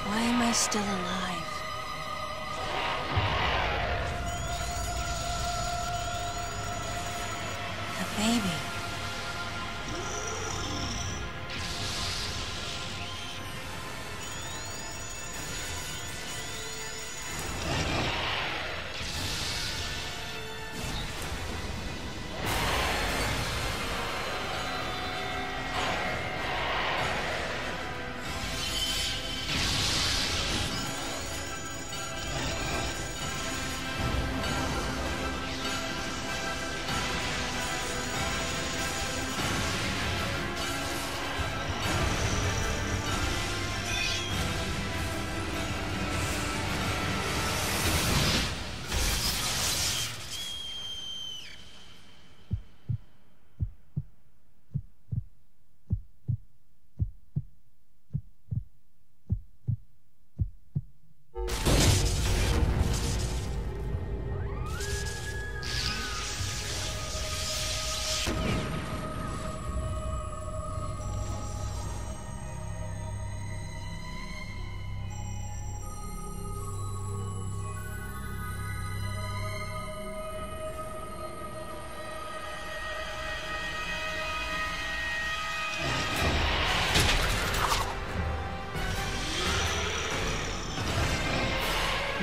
Why am I still alive? The baby.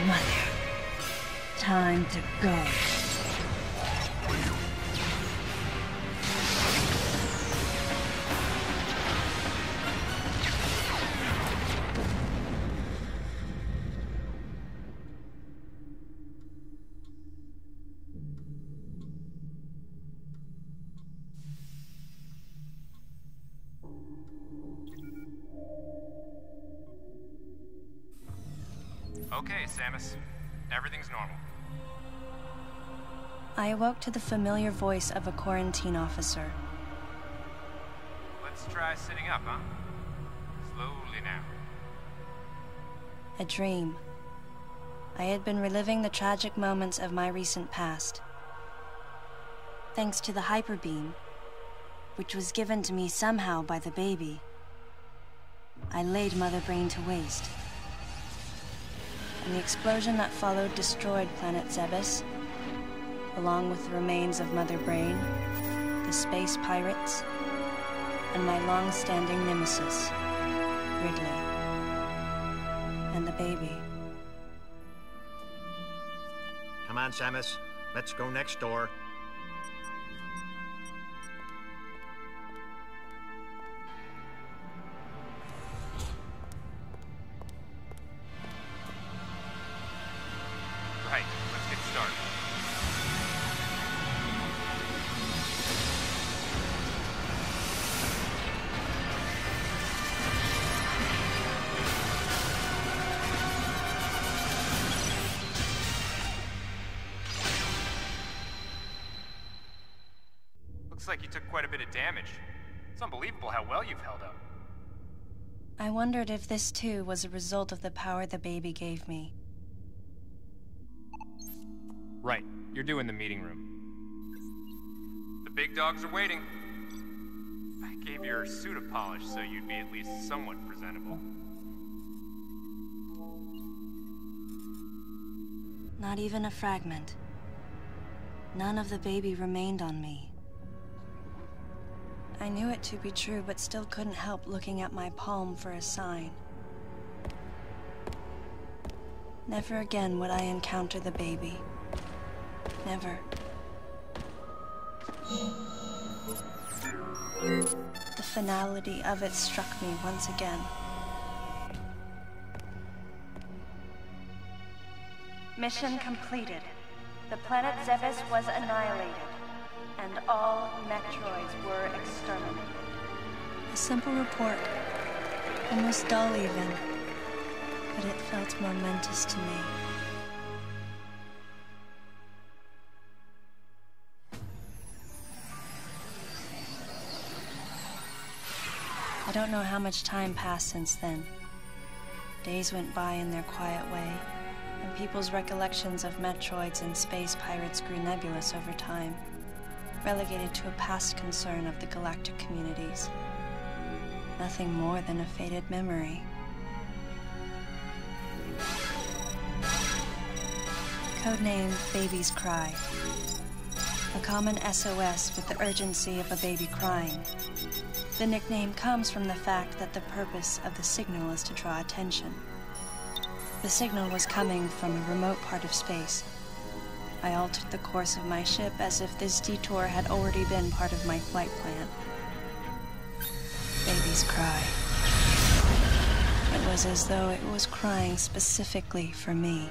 Mother, time to go. Okay, Samus. Everything's normal. I awoke to the familiar voice of a quarantine officer. Let's try sitting up, huh? Slowly now. A dream. I had been reliving the tragic moments of my recent past. Thanks to the hyper beam, which was given to me somehow by the baby, I laid Mother Brain to waste. And the explosion that followed destroyed planet Zebes, along with the remains of Mother Brain, the space pirates, and my long-standing nemesis, Ridley, and the baby. Come on, Samus. Let's go next door. Right, let's get started. Looks like you took quite a bit of damage. It's unbelievable how well you've held up. I wondered if this too was a result of the power the baby gave me. Right, you're due in the meeting room. The big dogs are waiting. I gave your suit a polish so you'd be at least somewhat presentable. Not even a fragment. None of the baby remained on me. I knew it to be true, but still couldn't help looking at my palm for a sign. Never again would I encounter the baby. Never. The finality of it struck me once again. Mission completed. The planet Zebes was annihilated, and all Metroids were exterminated. A simple report, almost dull even, but it felt momentous to me. I don't know how much time passed since then. Days went by in their quiet way, and people's recollections of Metroids and space pirates grew nebulous over time, relegated to a past concern of the galactic communities. Nothing more than a faded memory. Codename Baby's Cry. A common SOS with the urgency of a baby crying. The nickname comes from the fact that the purpose of the signal is to draw attention. The signal was coming from a remote part of space. I altered the course of my ship as if this detour had already been part of my flight plan. Baby's Cry. It was as though it was crying specifically for me.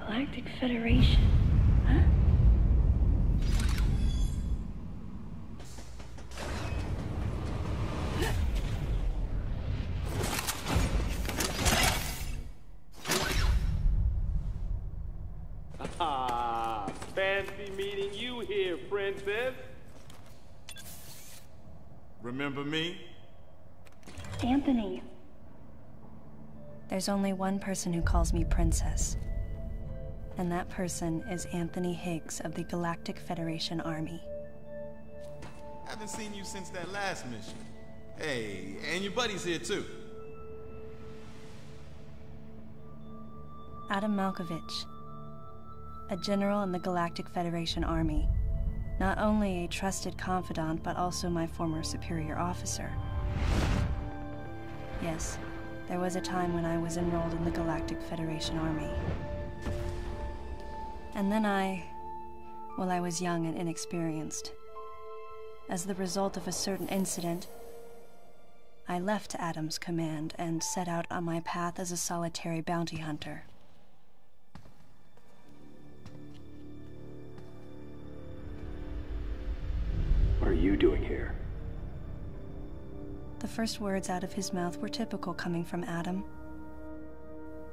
Galactic Federation, huh? Ah, fancy meeting you here, princess. Remember me? Anthony. There's only one person who calls me Princess. And that person is Anthony Higgs of the Galactic Federation Army. Haven't seen you since that last mission. Hey, and your buddy's here too. Adam Malkovich, a general in the Galactic Federation Army. Not only a trusted confidant, but also my former superior officer. Yes, there was a time when I was enrolled in the Galactic Federation Army. And then I was young and inexperienced. As the result of a certain incident, I left Adam's command and set out on my path as a solitary bounty hunter. What are you doing here? The first words out of his mouth were typical coming from Adam.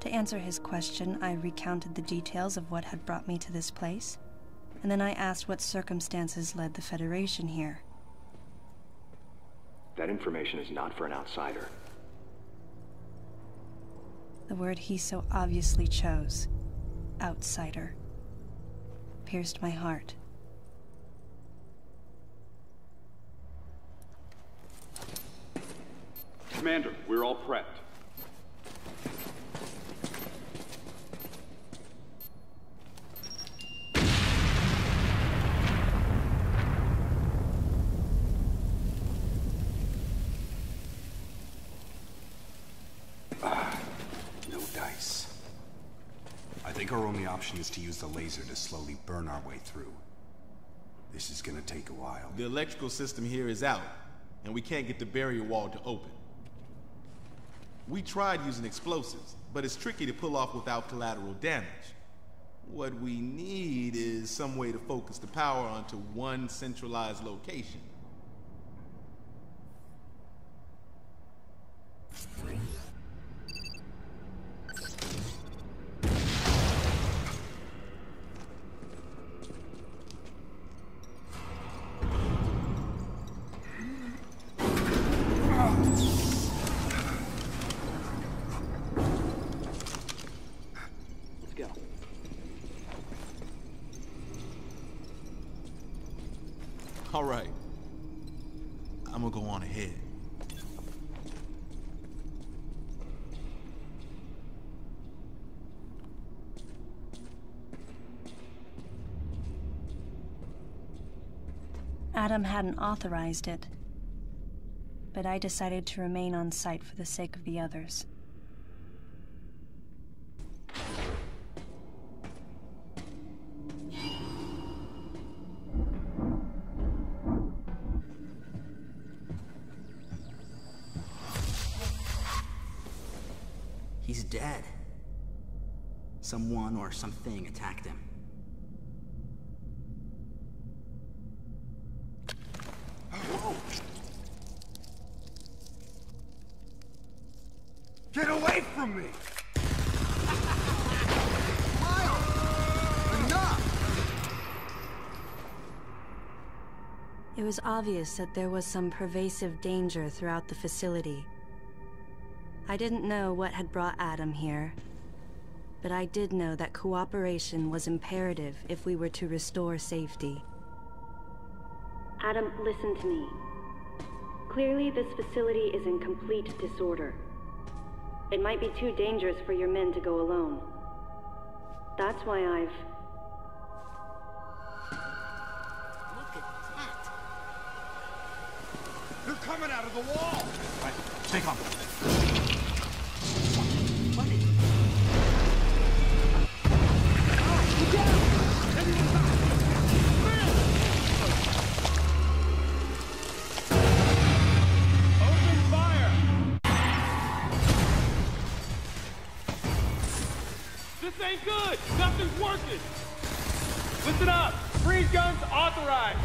To answer his question, I recounted the details of what had brought me to this place, and then I asked what circumstances led the Federation here. That information is not for an outsider. The word he so obviously chose, outsider, pierced my heart. Commander, we're all prepped. No dice. I think our only option is to use the laser to slowly burn our way through. This is gonna take a while. The electrical system here is out, and we can't get the barrier wall to open. We tried using explosives, but it's tricky to pull off without collateral damage. What we need is some way to focus the power onto one centralized location. All right. I'm gonna go on ahead. Adam hadn't authorized it, but I decided to remain on site for the sake of the others. He's dead. Someone or something attacked him. Whoa! Get away from me! Miles! Enough! It was obvious that there was some pervasive danger throughout the facility. I didn't know what had brought Adam here, but I did know that cooperation was imperative if we were to restore safety. Adam, listen to me. Clearly, this facility is in complete disorder. It might be too dangerous for your men to go alone. That's why I've... Look at that! They're coming out of the wall! Right, stay calm. This ain't good! Nothing's working! Listen up! Freeze guns authorized!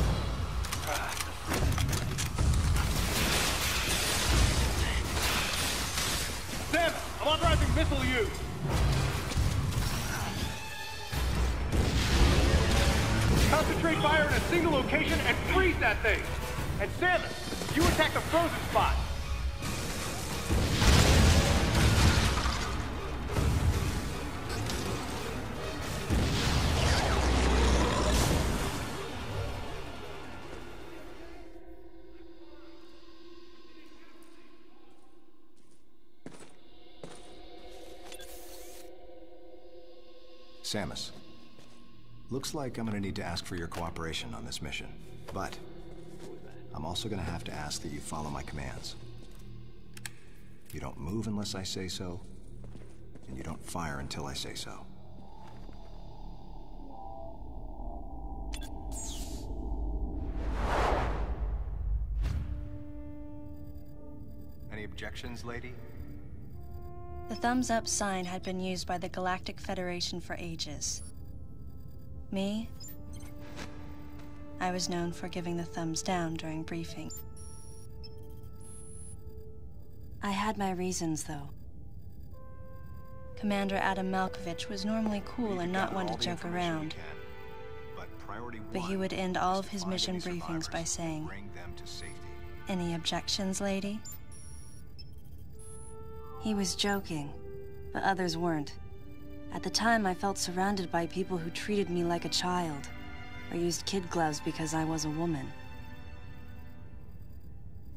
Sam, I'm authorizing missile use! Concentrate fire in a single location and freeze that thing! And Samus, you attack the frozen spot! Samus, looks like I'm gonna need to ask for your cooperation on this mission, but I'm also gonna have to ask that you follow my commands. You don't move unless I say so, and you don't fire until I say so. Any objections, lady? The thumbs up sign had been used by the Galactic Federation for ages. Me? I was known for giving the thumbs down during briefing. I had my reasons, though. Commander Adam Malkovich was normally cool and not one to joke around. But he would end all of his mission briefings by saying, "Any objections, lady?" He was joking, but others weren't. At the time, I felt surrounded by people who treated me like a child, or used kid gloves because I was a woman.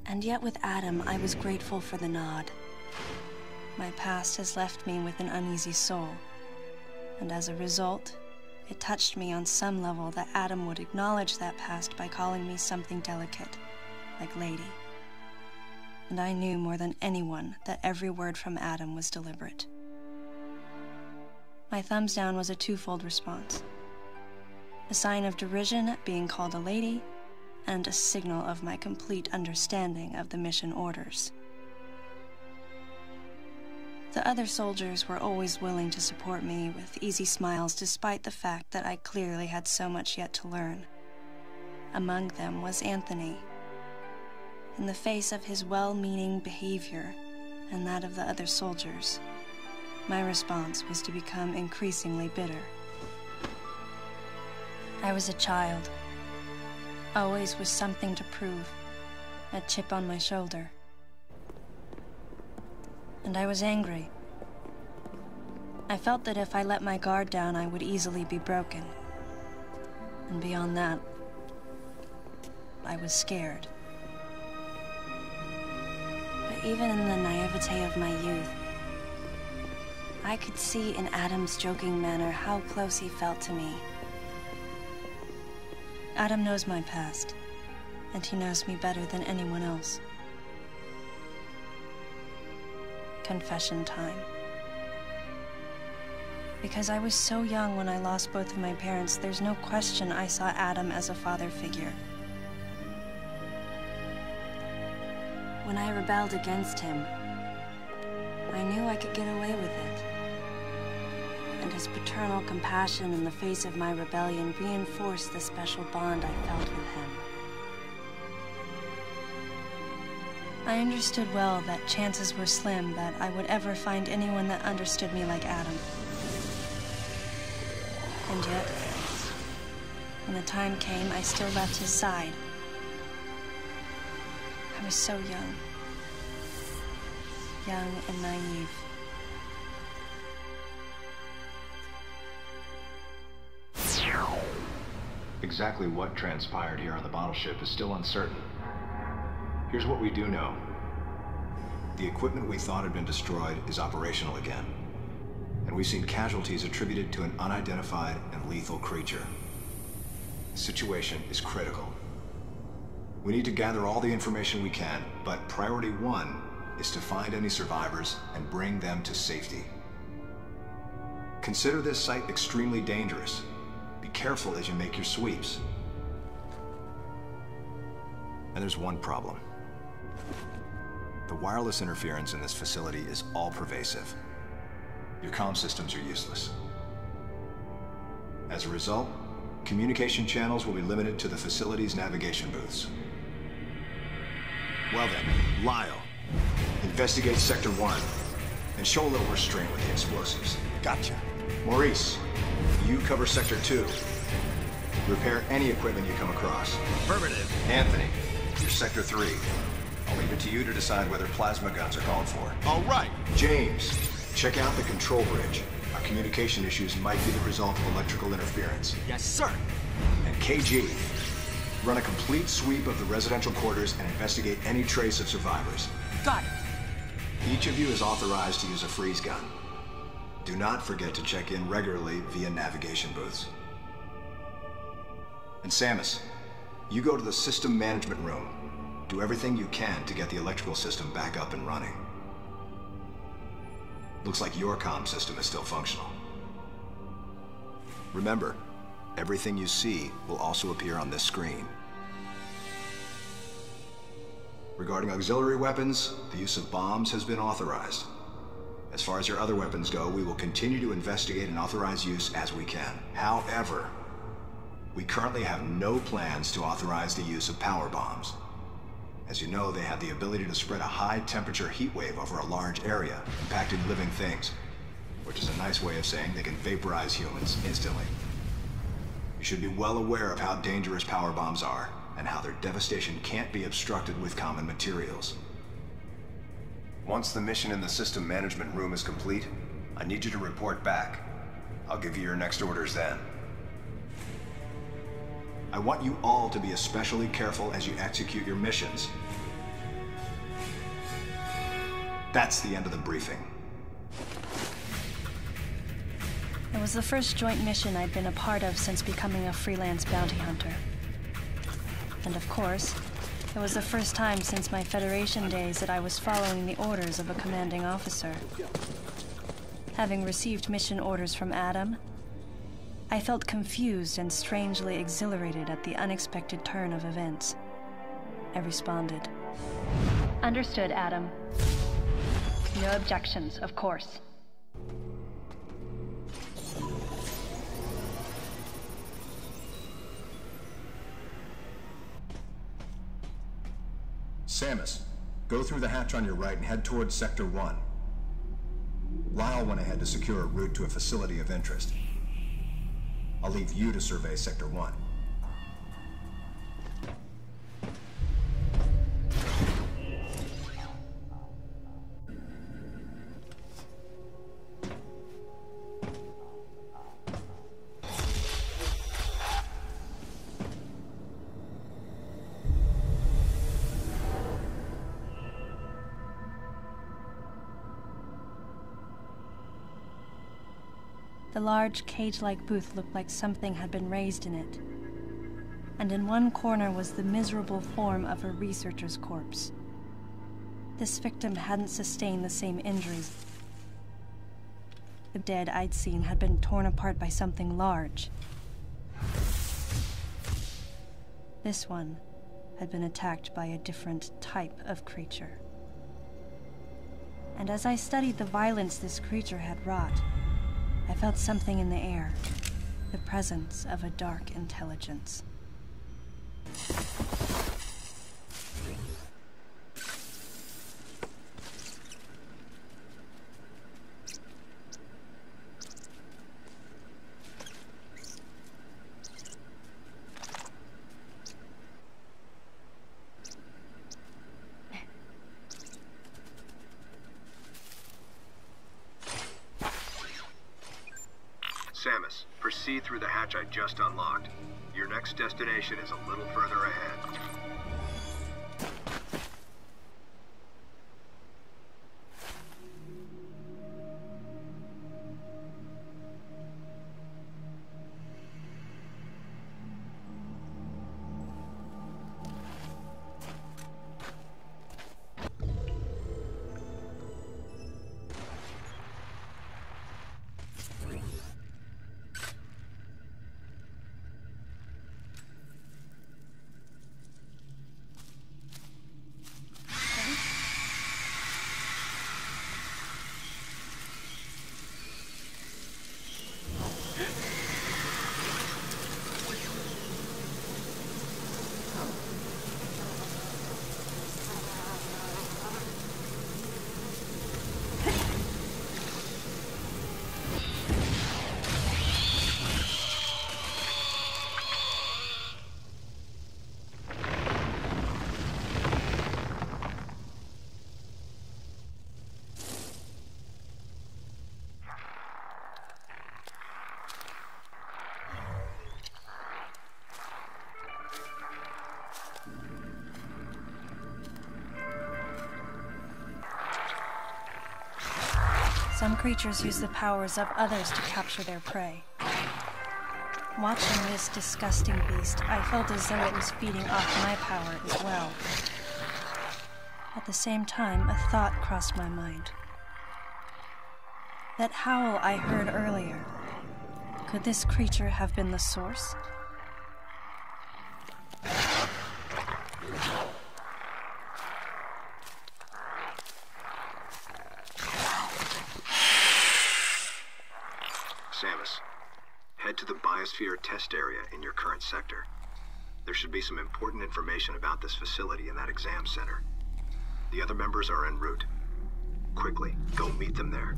And yet with Adam, I was grateful for the nod. My past has left me with an uneasy soul, and as a result, it touched me on some level that Adam would acknowledge that past by calling me something delicate, like lady. And I knew more than anyone that every word from Adam was deliberate. My thumbs down was a twofold response. A sign of derision at being called a lady, and a signal of my complete understanding of the mission orders. The other soldiers were always willing to support me with easy smiles despite the fact that I clearly had so much yet to learn. Among them was Anthony. In the face of his well-meaning behavior and that of the other soldiers, my response was to become increasingly bitter. I was a child, always with something to prove, a chip on my shoulder. And I was angry. I felt that if I let my guard down, I would easily be broken. And beyond that, I was scared. But even in the naivete of my youth, I could see in Adam's joking manner how close he felt to me. Adam knows my past, and he knows me better than anyone else. Confession time. Because I was so young when I lost both of my parents, there's no question I saw Adam as a father figure. When I rebelled against him, I knew I could get away with it. And his paternal compassion in the face of my rebellion reinforced the special bond I felt with him. I understood well that chances were slim that I would ever find anyone that understood me like Adam. And yet, when the time came, I still left his side. I was so young and naive. Exactly what transpired here on the bottle ship is still uncertain. Here's what we do know. The equipment we thought had been destroyed is operational again. And we've seen casualties attributed to an unidentified and lethal creature. The situation is critical. We need to gather all the information we can, but priority one is to find any survivors and bring them to safety. Consider this site extremely dangerous. Be careful as you make your sweeps. And there's one problem. The wireless interference in this facility is all-pervasive. Your comm systems are useless. As a result, communication channels will be limited to the facility's navigation booths. Well then, Lyle, investigate Sector 1 and show a little restraint with the explosives. Gotcha. Maurice, you cover Sector 2. Repair any equipment you come across. Affirmative. Anthony, you're Sector 3. I'll leave it to you to decide whether plasma guns are called for. All right. James, check out the control bridge. Our communication issues might be the result of electrical interference. Yes, sir. And KG, run a complete sweep of the residential quarters and investigate any trace of survivors. Got it. Each of you is authorized to use a freeze gun. Do not forget to check in regularly via navigation booths. And Samus, you go to the system management room. Do everything you can to get the electrical system back up and running. Looks like your comm system is still functional. Remember, everything you see will also appear on this screen. Regarding auxiliary weapons, the use of bombs has been authorized. As far as your other weapons go, we will continue to investigate and authorize use as we can. However, we currently have no plans to authorize the use of power bombs. As you know, they have the ability to spread a high-temperature heat wave over a large area, impacting living things, which is a nice way of saying they can vaporize humans instantly. You should be well aware of how dangerous power bombs are, and how their devastation can't be obstructed with common materials. Once the mission in the system management room is complete, I need you to report back. I'll give you your next orders then. I want you all to be especially careful as you execute your missions. That's the end of the briefing. It was the first joint mission I'd been a part of since becoming a freelance bounty hunter. And of course, it was the first time since my Federation days that I was following the orders of a commanding officer. Having received mission orders from Adam, I felt confused and strangely exhilarated at the unexpected turn of events. I responded. Understood, Adam. No objections, of course. Samus, go through the hatch on your right and head towards Sector 1. Lyle went ahead to secure a route to a facility of interest. I'll leave you to survey Sector 1. The large, cage-like booth looked like something had been raised in it. And in one corner was the miserable form of a researcher's corpse. This victim hadn't sustained the same injuries. The dead I'd seen had been torn apart by something large. This one had been attacked by a different type of creature. And as I studied the violence this creature had wrought, I felt something in the air, the presence of a dark intelligence. Samus, proceed through the hatch I just unlocked. Your next destination is a little further ahead. Some creatures use the powers of others to capture their prey. Watching this disgusting beast, I felt as though it was feeding off my power as well. At the same time, a thought crossed my mind. That howl I heard earlier, could this creature have been the source? Samus, head to the biosphere test area in your current sector. There should be some important information about this facility in that exam center. The other members are en route. Quickly, go meet them there.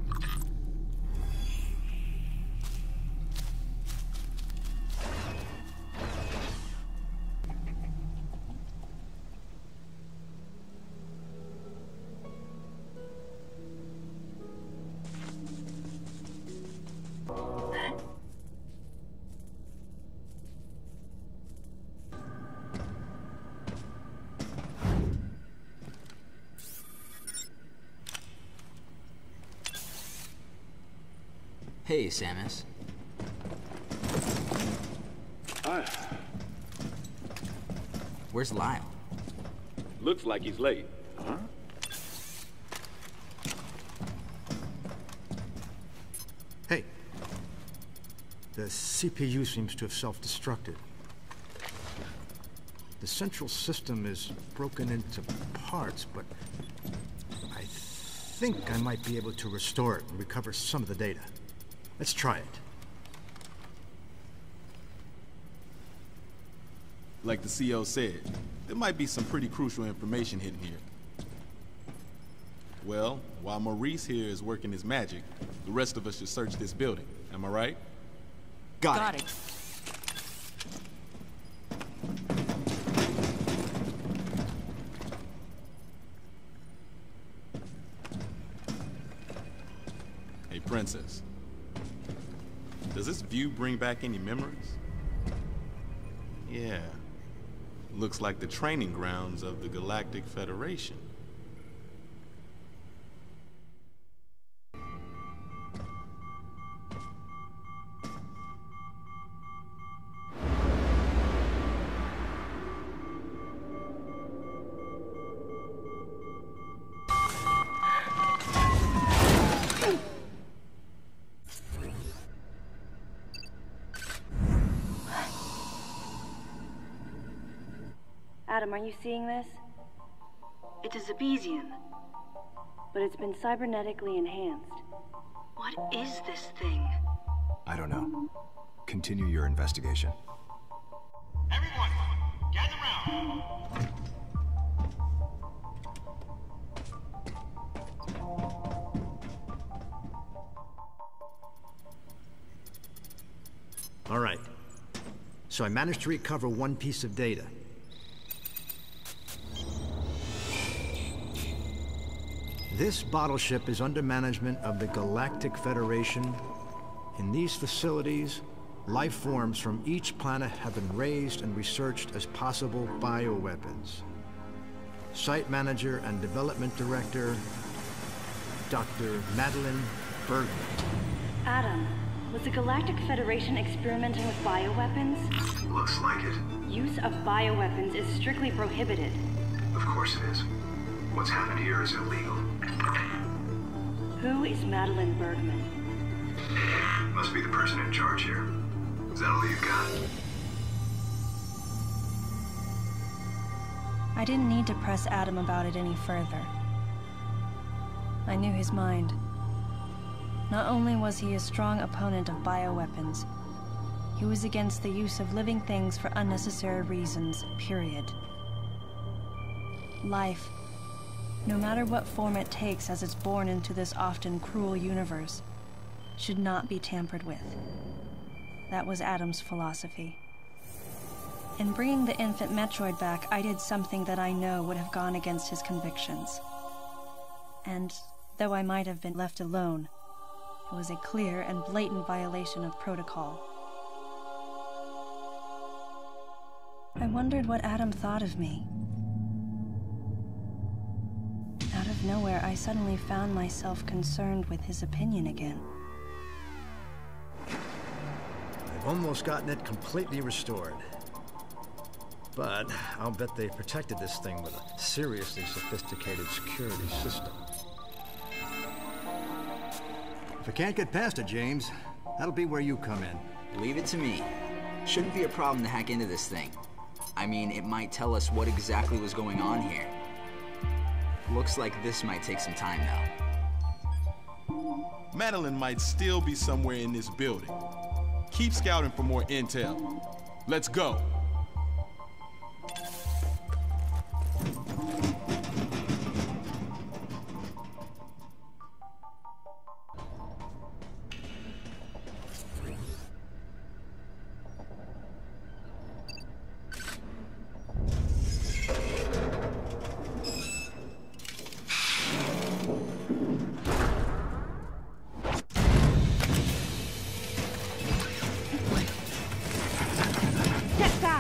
Hey, Samus. Hi. Where's Lyle? Looks like he's late. Huh? Hey. The CPU seems to have self-destructed. The central system is broken into parts, but I think I might be able to restore it and recover some of the data. Let's try it. Like the CO said, there might be some pretty crucial information hidden here. Well, while Maurice here is working his magic, the rest of us should search this building. Am I right? Got it. Hey, Princess. Does this view bring back any memories? Yeah. Looks like the training grounds of the Galactic Federation. Adam, are you seeing this? It is Zabesian, but it's been cybernetically enhanced. What is this thing? I don't know. Continue your investigation. Everyone, gather round. All right. So I managed to recover one piece of data. This bottle ship is under management of the Galactic Federation. In these facilities, life forms from each planet have been raised and researched as possible bioweapons. Site manager and development director, Dr. Madeline Bergman. Adam, was the Galactic Federation experimenting with bioweapons? Looks like it. Use of bioweapons is strictly prohibited. Of course it is. What's happened here is illegal. Who is Madeline Bergman? Must be the person in charge here. Is that all you've got? I didn't need to press Adam about it any further. I knew his mind. Not only was he a strong opponent of bioweapons, he was against the use of living things for unnecessary reasons, period. Life, no matter what form it takes as it's born into this often cruel universe, should not be tampered with. That was Adam's philosophy. In bringing the infant Metroid back, I did something that I know would have gone against his convictions. And though I might have been left alone, it was a clear and blatant violation of protocol. I wondered what Adam thought of me. Out of nowhere, I suddenly found myself concerned with his opinion again. I've almost gotten it completely restored. But I'll bet they protected this thing with a seriously sophisticated security system. If I can't get past it, James, that'll be where you come in. Leave it to me. Shouldn't be a problem to hack into this thing. I mean, it might tell us what exactly was going on here. Looks like this might take some time, though. Madeline might still be somewhere in this building. Keep scouting for more intel. Let's go. Get back!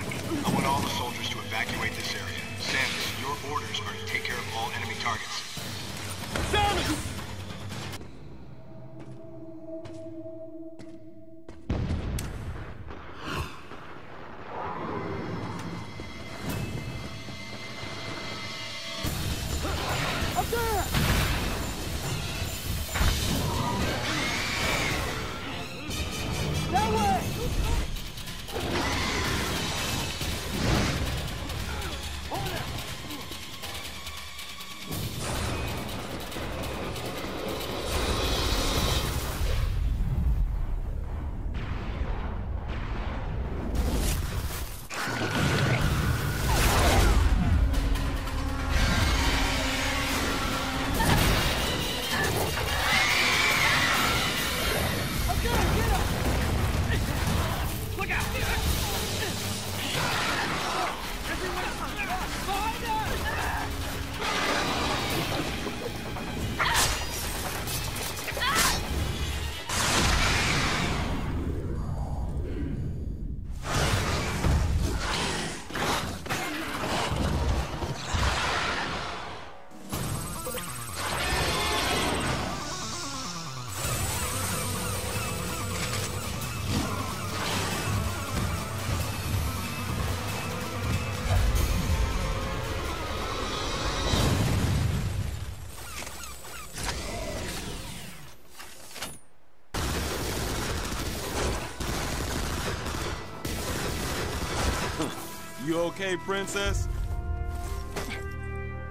You okay, princess?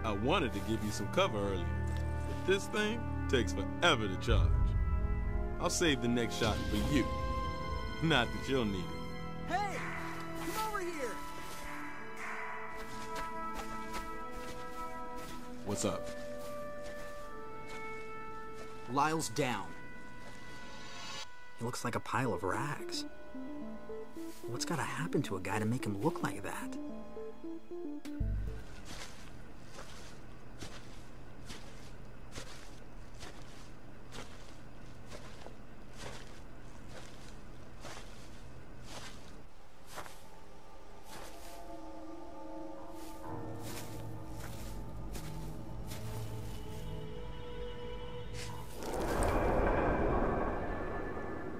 I wanted to give you some cover earlier, but this thing takes forever to charge. I'll save the next shot for you. Not that you'll need it. Hey! Come over here! What's up? Lyle's down. He looks like a pile of rags. What's gotta happen to a guy to make him look like that?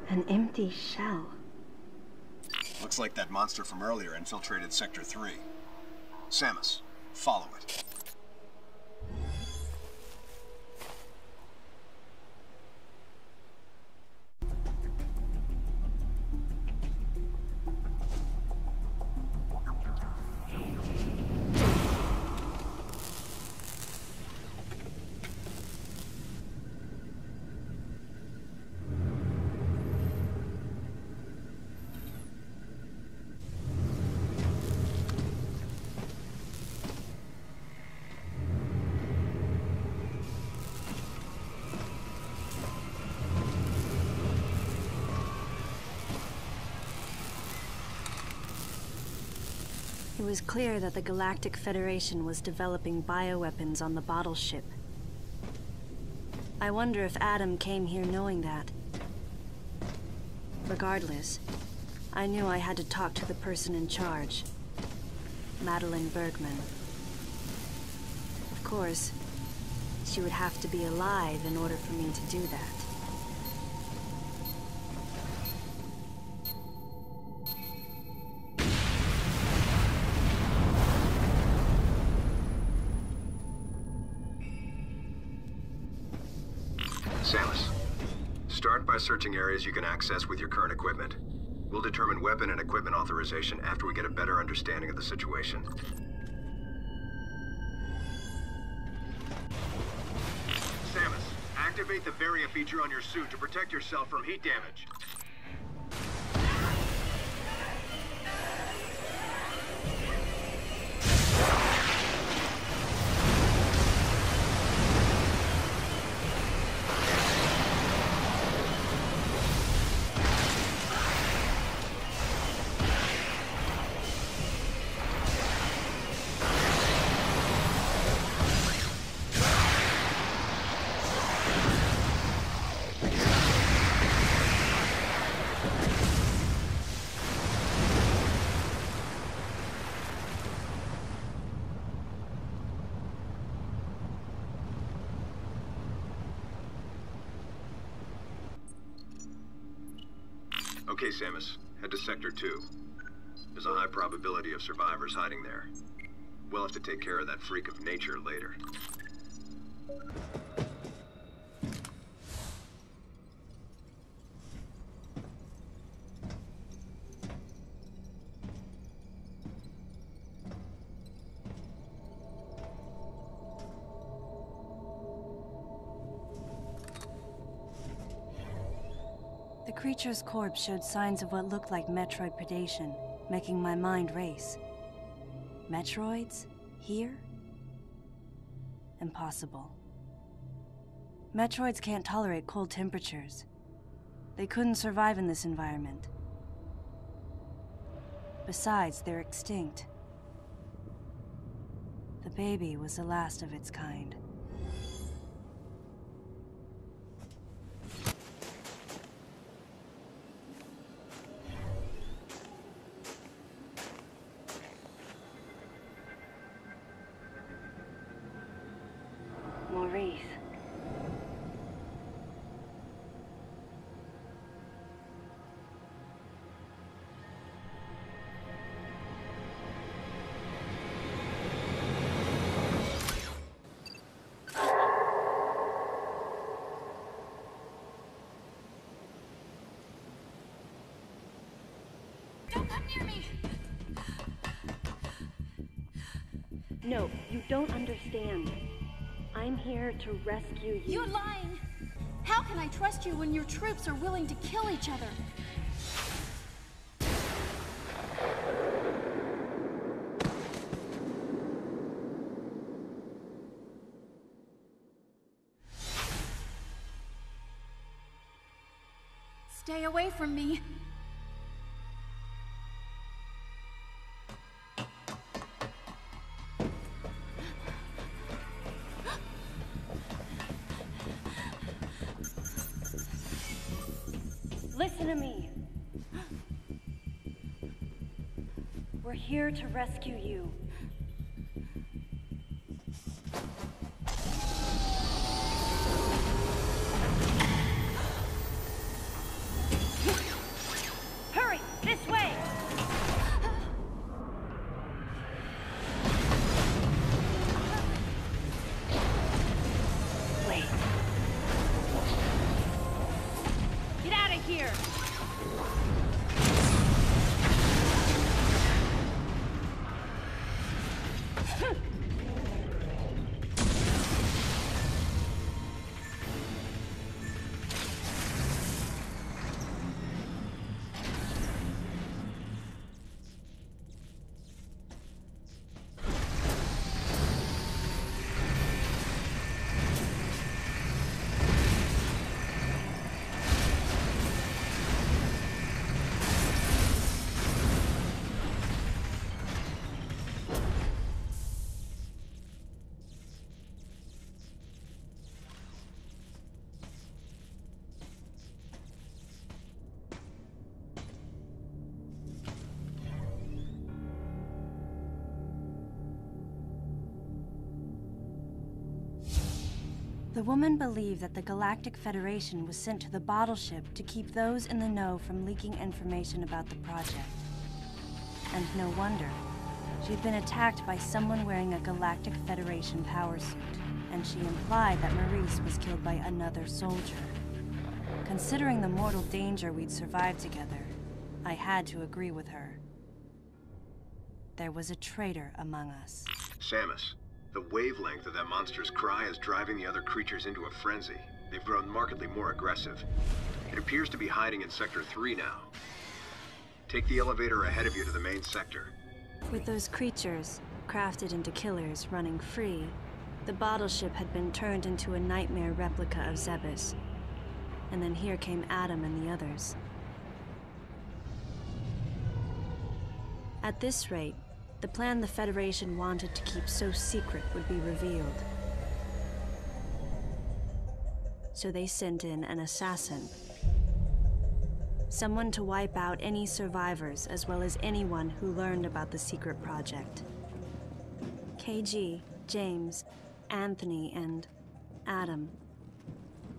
An empty shell. Looks like that monster from earlier infiltrated Sector 3. Samus, follow it. It was clear that the Galactic Federation was developing bioweapons on the bottle ship. I wonder if Adam came here knowing that. Regardless, I knew I had to talk to the person in charge, Madeline Bergman. Of course, she would have to be alive in order for me to do that. Samus, start by searching areas you can access with your current equipment. We'll determine weapon and equipment authorization after we get a better understanding of the situation. Samus, activate the Varia feature on your suit to protect yourself from heat damage. Okay, Samus, head to Sector 2. There's a high probability of survivors hiding there. We'll have to take care of that freak of nature later. The creature's corpse showed signs of what looked like Metroid predation, making my mind race. Metroids? Here? Impossible. Metroids can't tolerate cold temperatures. They couldn't survive in this environment. Besides, they're extinct. The baby was the last of its kind. Maurice. Don't come near me! No, you don't understand. I'm here to rescue you. You're lying! How can I trust you when your troops are willing to kill each other? Stay away from me. Listen to me. We're here to rescue you. Hurry, this way! Wait. Get out of here! The woman believed that the Galactic Federation was sent to the bottle ship to keep those in the know from leaking information about the project. And no wonder. She'd been attacked by someone wearing a Galactic Federation power suit, and she implied that Maurice was killed by another soldier. Considering the mortal danger we'd survived together, I had to agree with her. There was a traitor among us. Samus. The wavelength of that monster's cry is driving the other creatures into a frenzy. They've grown markedly more aggressive. It appears to be hiding in Sector 3 now. Take the elevator ahead of you to the main sector. With those creatures, crafted into killers, running free, the bottle ship had been turned into a nightmare replica of Zebes. And then here came Adam and the others. At this rate, the plan the Federation wanted to keep so secret would be revealed. So they sent in an assassin. Someone to wipe out any survivors, as well as anyone who learned about the secret project. KG, James, Anthony, and Adam.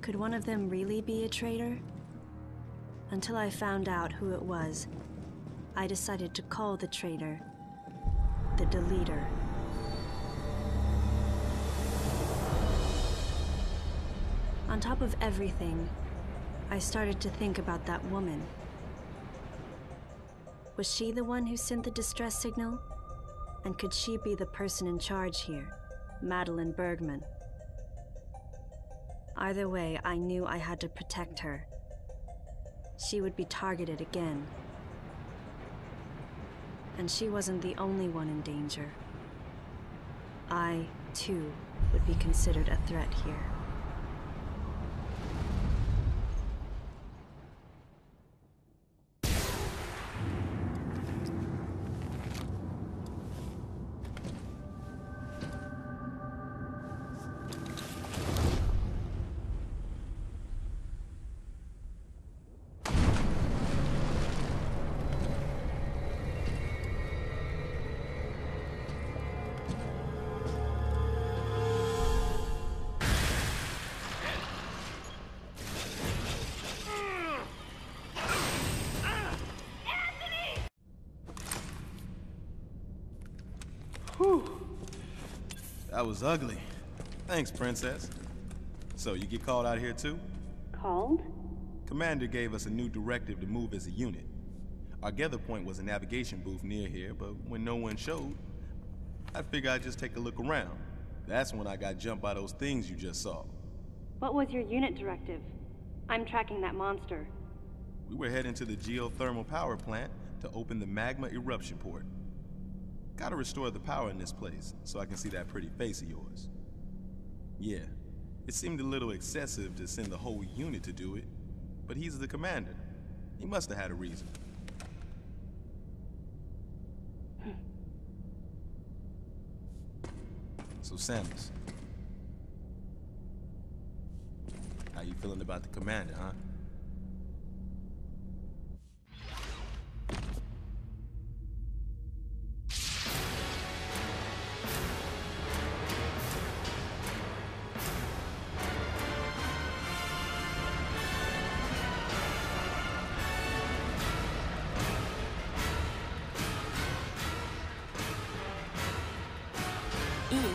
Could one of them really be a traitor? Until I found out who it was, I decided to call the traitor the Deleter. On top of everything, I started to think about that woman. Was she the one who sent the distress signal? And could she be the person in charge here, Madeline Bergman? Either way, I knew I had to protect her. She would be targeted again. And she wasn't the only one in danger. I, too, would be considered a threat here. That was ugly. Thanks, Princess. So, you get called out here too? Called? Commander gave us a new directive to move as a unit. Our gather point was a navigation booth near here, but when no one showed, I figured I'd just take a look around. That's when I got jumped by those things you just saw. What was your unit directive? I'm tracking that monster. We were heading to the geothermal power plant to open the magma eruption port. Gotta restore the power in this place so I can see that pretty face of yours. Yeah, it seemed a little excessive to send the whole unit to do it, but he's the commander. He must have had a reason. So Samus, how you feeling about the commander, huh?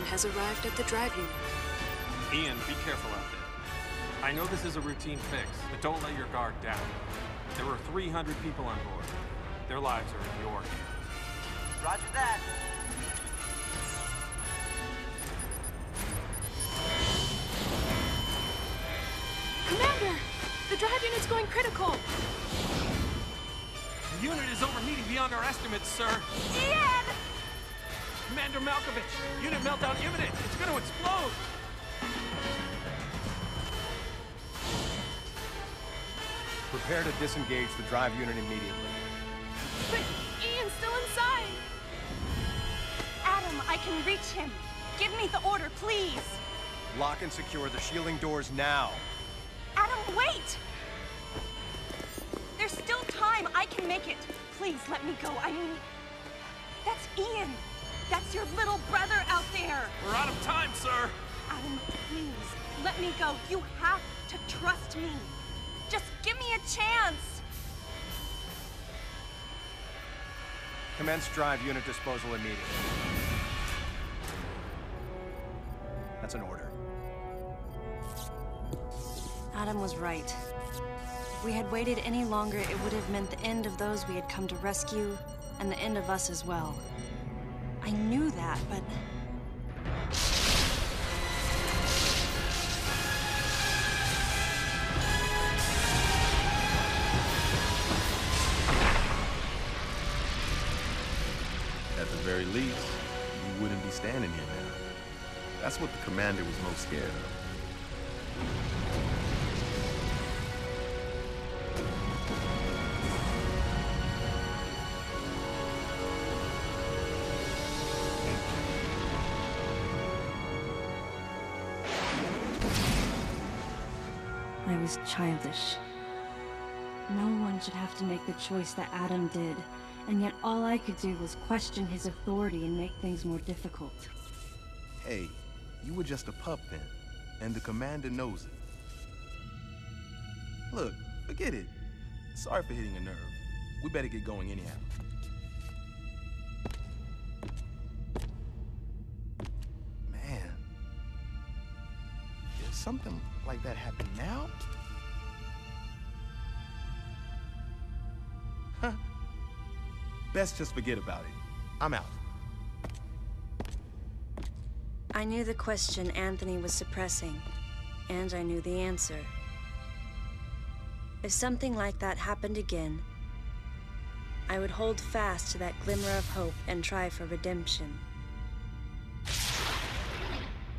Has arrived at the drive unit. Ian, be careful out there. I know this is a routine fix, but don't let your guard down. There were 300 people on board. Their lives are in your hands. Roger that. Commander! The drive unit's going critical! The unit is overheating beyond our estimates, sir. Ian! Commander Malkovich, unit meltdown imminent. It's going to explode. Prepare to disengage the drive unit immediately. But Ian's still inside. Adam, I can reach him. Give me the order, please. Lock and secure the shielding doors now. Adam, wait! There's still time. I can make it. Please, let me go. I mean, that's Ian. That's your little brother out there! We're out of time, sir! Adam, please, let me go. You have to trust me. Just give me a chance! Commence drive unit disposal immediately. That's an order. Adam was right. If we had waited any longer, it would have meant the end of those we had come to rescue, and the end of us as well. I knew that, but... At the very least, you wouldn't be standing here now. That's what the commander was most scared of. I was childish. No one should have to make the choice that Adam did, and yet all I could do was question his authority and make things more difficult. Hey, you were just a pup then, and the commander knows it. Look, forget it. Sorry for hitting a nerve. We better get going anyhow. Man, did something like that happen now? Huh. Best just forget about it. I'm out. I knew the question Anthony was suppressing, and I knew the answer. If something like that happened again, I would hold fast to that glimmer of hope and try for redemption.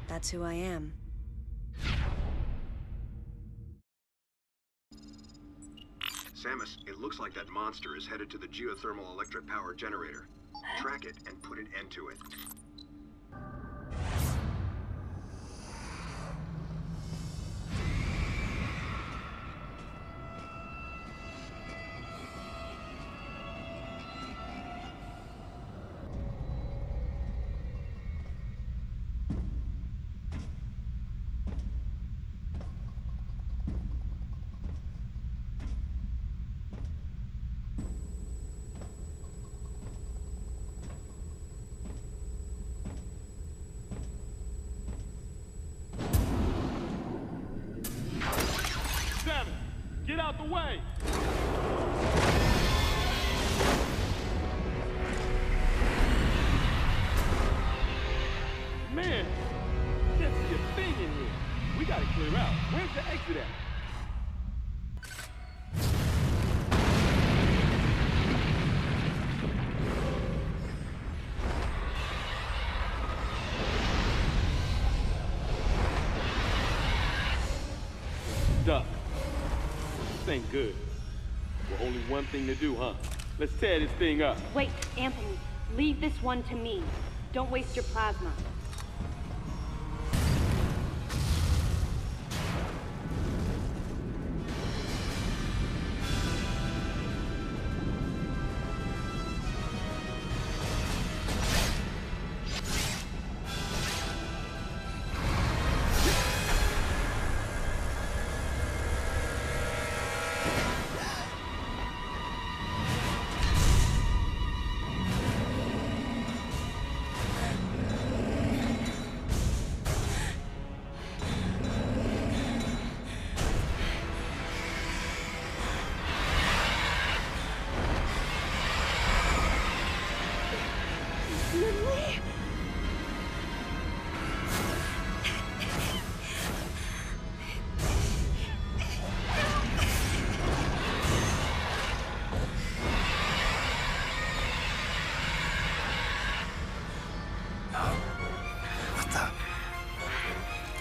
That's who I am. Samus, it looks like that monster is headed to the geothermal electric power generator. Track it and put an end to it. gotta clear out. Where's the exit at? Duck. This ain't good. Well, only one thing to do, huh? Let's tear this thing up. Wait, Anthony. Leave this one to me. Don't waste your plasma.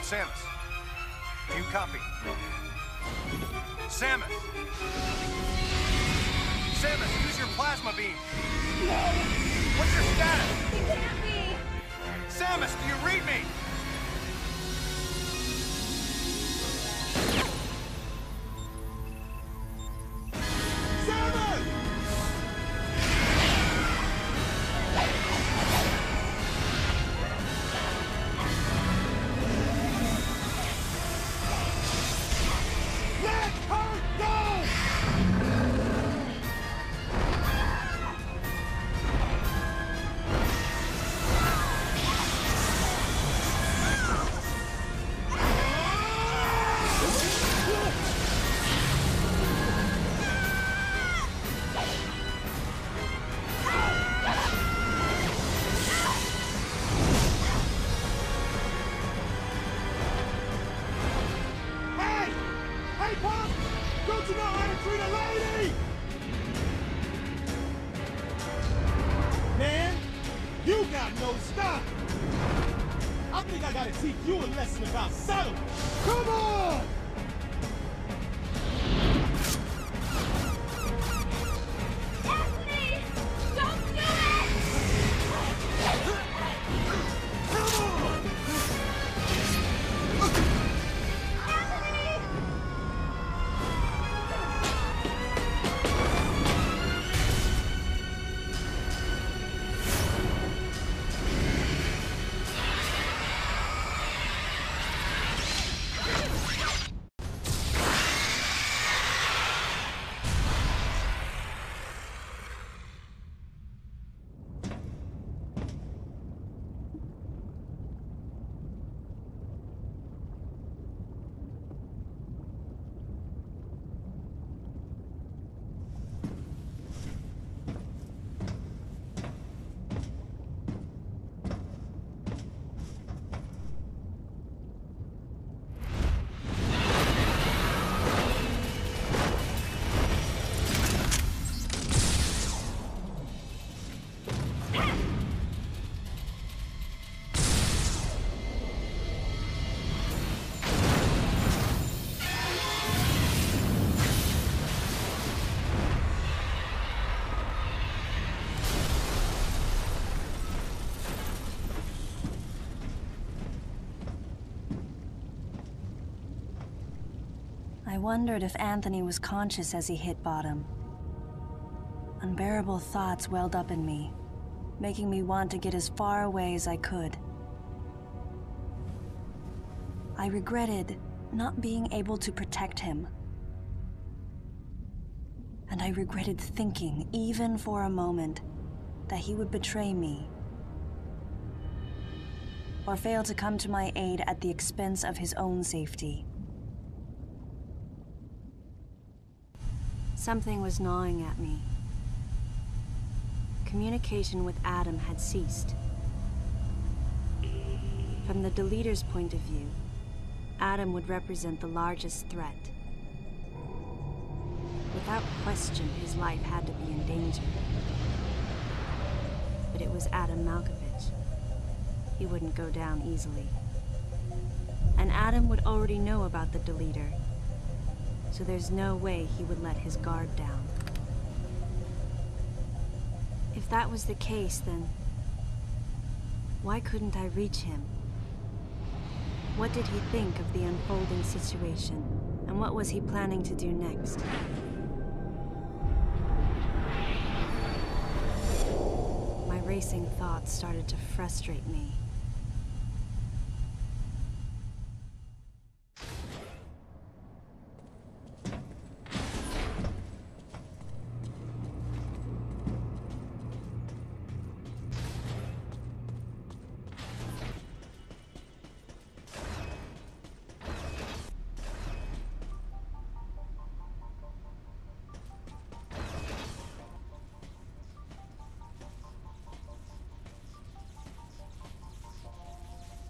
Samus, do you copy? Samus! Samus, use your plasma beam! No! What's your status? It can't be! Samus, do you read me? I wondered if Anthony was conscious as he hit bottom. Unbearable thoughts welled up in me, making me want to get as far away as I could. I regretted not being able to protect him. And I regretted thinking, even for a moment, that he would betray me, or fail to come to my aid at the expense of his own safety. Something was gnawing at me. Communication with Adam had ceased. From the deleter's point of view, Adam would represent the largest threat. Without question, his life had to be in danger. But it was Adam Malkovich. He wouldn't go down easily. And Adam would already know about the deleter, so there's no way he would let his guard down. If that was the case, then why couldn't I reach him? What did he think of the unfolding situation, and what was he planning to do next? My racing thoughts started to frustrate me.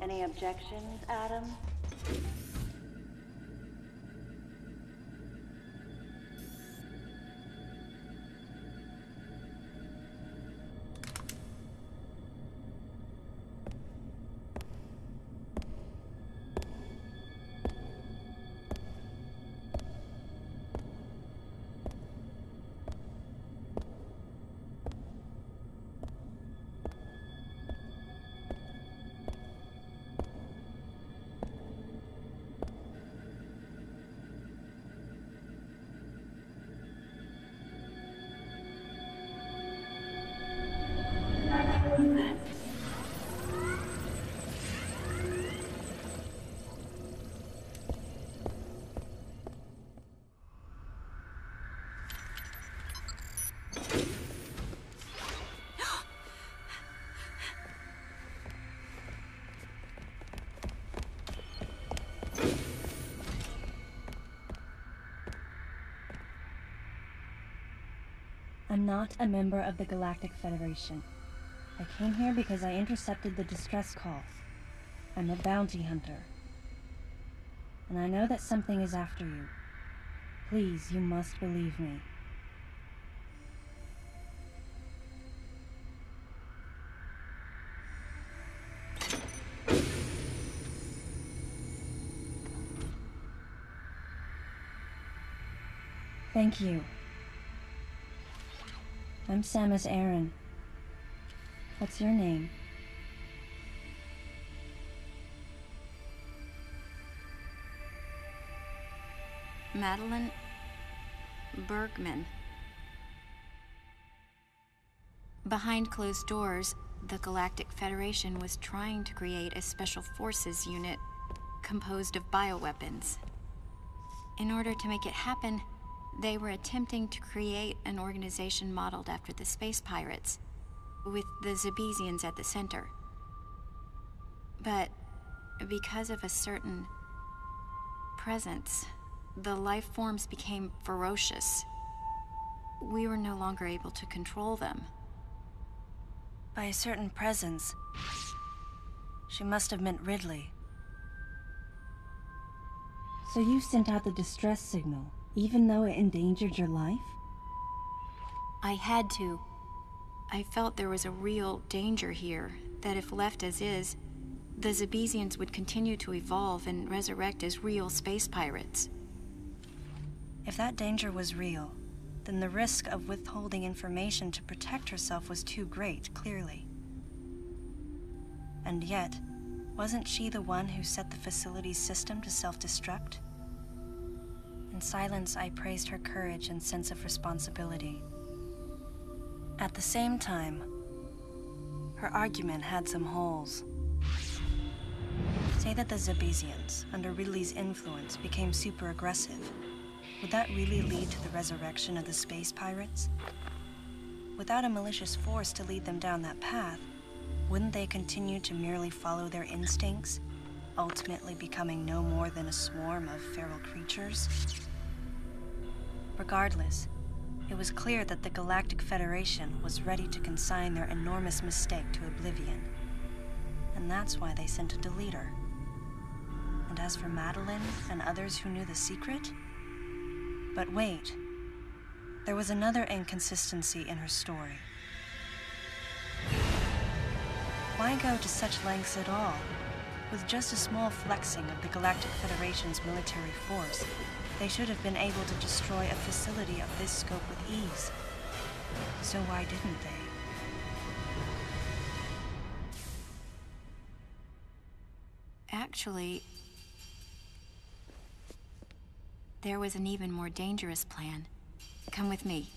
Any objections, Adam? I'm not a member of the Galactic Federation. I came here because I intercepted the distress call. I'm a bounty hunter. And I know that something is after you. Please, you must believe me. Thank you. I'm Samus Aran. What's your name? Madeline Bergman. Behind closed doors, the Galactic Federation was trying to create a special forces unit composed of bioweapons. In order to make it happen, they were attempting to create an organization modeled after the space pirates, with the Zebesians at the center. But because of a certain presence, the life forms became ferocious. We were no longer able to control them. By a certain presence, she must have meant Ridley. So you sent out the distress signal, even though it endangered your life? I had to. I felt there was a real danger here, that if left as is, the Zebesians would continue to evolve and resurrect as real space pirates. If that danger was real, then the risk of withholding information to protect herself was too great, clearly. And yet, wasn't she the one who set the facility's system to self-destruct? In silence, I praised her courage and sense of responsibility. At the same time, her argument had some holes. Say that the Zebesians, under Ridley's influence, became super aggressive. Would that really lead to the resurrection of the space pirates? Without a malicious force to lead them down that path, wouldn't they continue to merely follow their instincts, ultimately becoming no more than a swarm of feral creatures? Regardless, it was clear that the Galactic Federation was ready to consign their enormous mistake to oblivion. And that's why they sent a deleter. And as for Madeline and others who knew the secret? But wait, there was another inconsistency in her story. Why go to such lengths at all? With just a small flexing of the Galactic Federation's military force, they should have been able to destroy a facility of this scope with ease. So why didn't they? Actually, there was an even more dangerous plan. Come with me.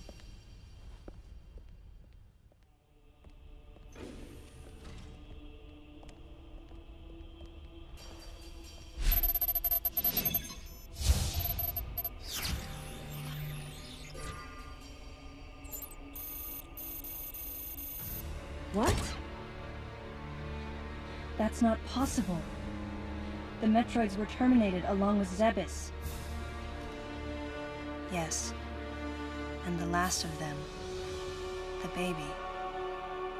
What? That's not possible. The Metroids were terminated along with Zebes. Yes. And the last of them, the baby,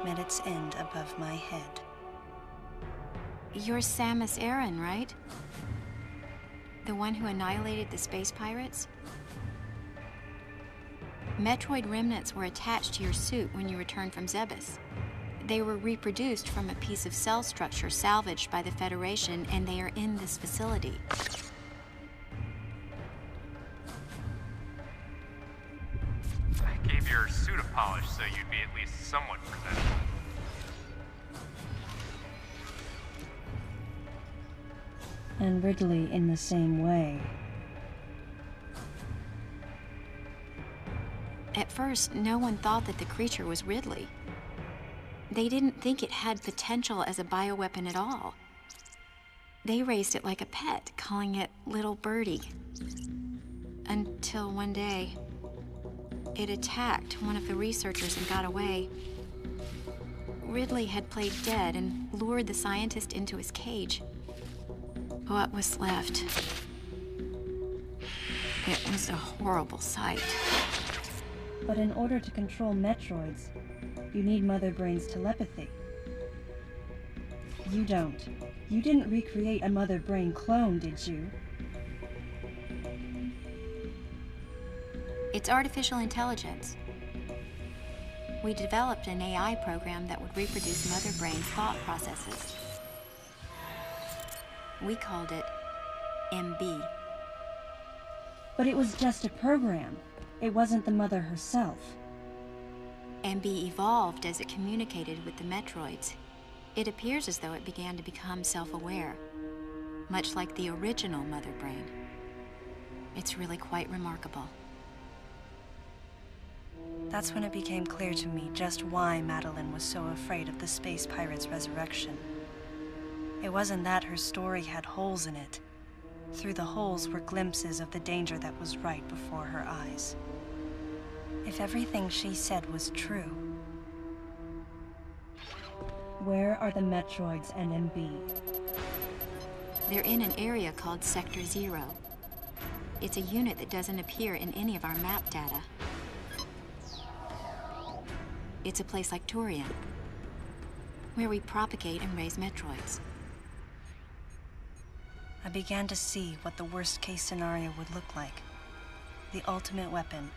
met its end above my head. You're Samus Aran, right? The one who annihilated the space pirates? Metroid remnants were attached to your suit when you returned from Zebes. They were reproduced from a piece of cell structure salvaged by the Federation, and they are in this facility. I gave your suit a polish so you'd be at least somewhat presentable. And Ridley in the same way. At first, no one thought that the creature was Ridley. They didn't think it had potential as a bioweapon at all. They raised it like a pet, calling it Little Birdie. Until one day, it attacked one of the researchers and got away. Ridley had played dead and lured the scientist into his cage. What was left? It was a horrible sight. But in order to control Metroids, you need Mother Brain's telepathy. You don't. You didn't recreate a Mother Brain clone, did you? It's artificial intelligence. We developed an AI program that would reproduce Mother Brain's thought processes. We called it MB. But it was just a program. It wasn't the Mother herself. MB evolved as it communicated with the Metroids. It appears as though it began to become self-aware, much like the original Mother Brain. It's really quite remarkable. That's when it became clear to me just why Madeline was so afraid of the space pirate's resurrection. It wasn't that her story had holes in it. Through the holes were glimpses of the danger that was right before her eyes. If everything she said was true, where are the Metroids and MB? They're in an area called Sector 0. It's a unit that doesn't appear in any of our map data. It's a place like Turian, where we propagate and raise Metroids. I began to see what the worst-case scenario would look like. The ultimate weapon,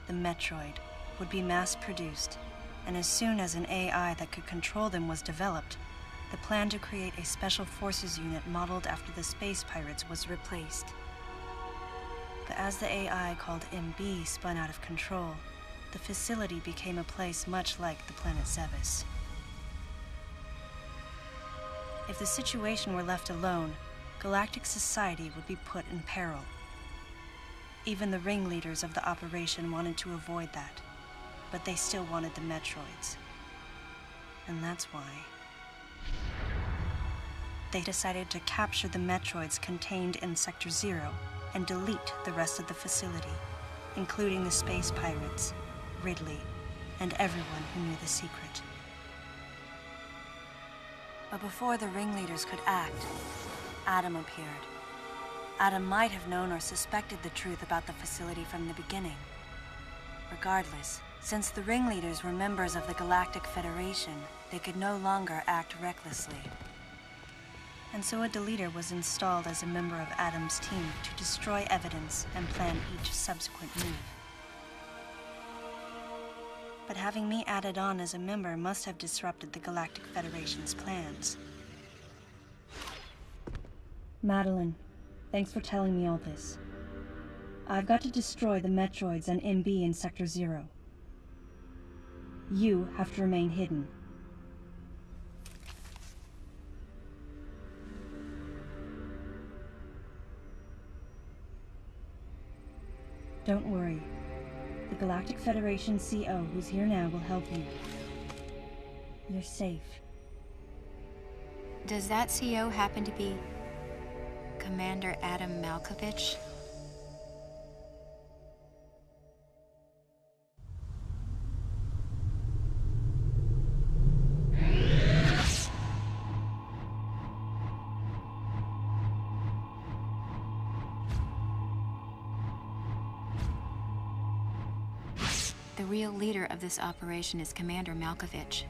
the Metroid, would be mass-produced, and as soon as an AI that could control them was developed, the plan to create a special forces unit modeled after the space pirates was replaced. But as the AI called MB spun out of control, the facility became a place much like the planet Zebes. If the situation were left alone, galactic society would be put in peril. Even the ringleaders of the operation wanted to avoid that, but they still wanted the Metroids. And that's why they decided to capture the Metroids contained in Sector 0 and delete the rest of the facility, including the space pirates, Ridley, and everyone who knew the secret. But before the ringleaders could act, Adam appeared. Adam might have known or suspected the truth about the facility from the beginning. Regardless, since the ringleaders were members of the Galactic Federation, they could no longer act recklessly. And so a deleter was installed as a member of Adam's team to destroy evidence and plan each subsequent move. But having me added on as a member must have disrupted the Galactic Federation's plans. Madeline, thanks for telling me all this. I've got to destroy the Metroids and MB in Sector 0. You have to remain hidden. Don't worry. The Galactic Federation CO, who's here now, will help you. You're safe. Does that CO happen to be Commander Adam Malkovich? The real leader of this operation is Commander Malkovich.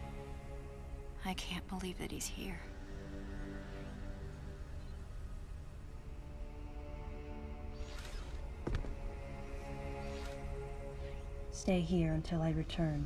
I can't believe that he's here. Stay here until I return.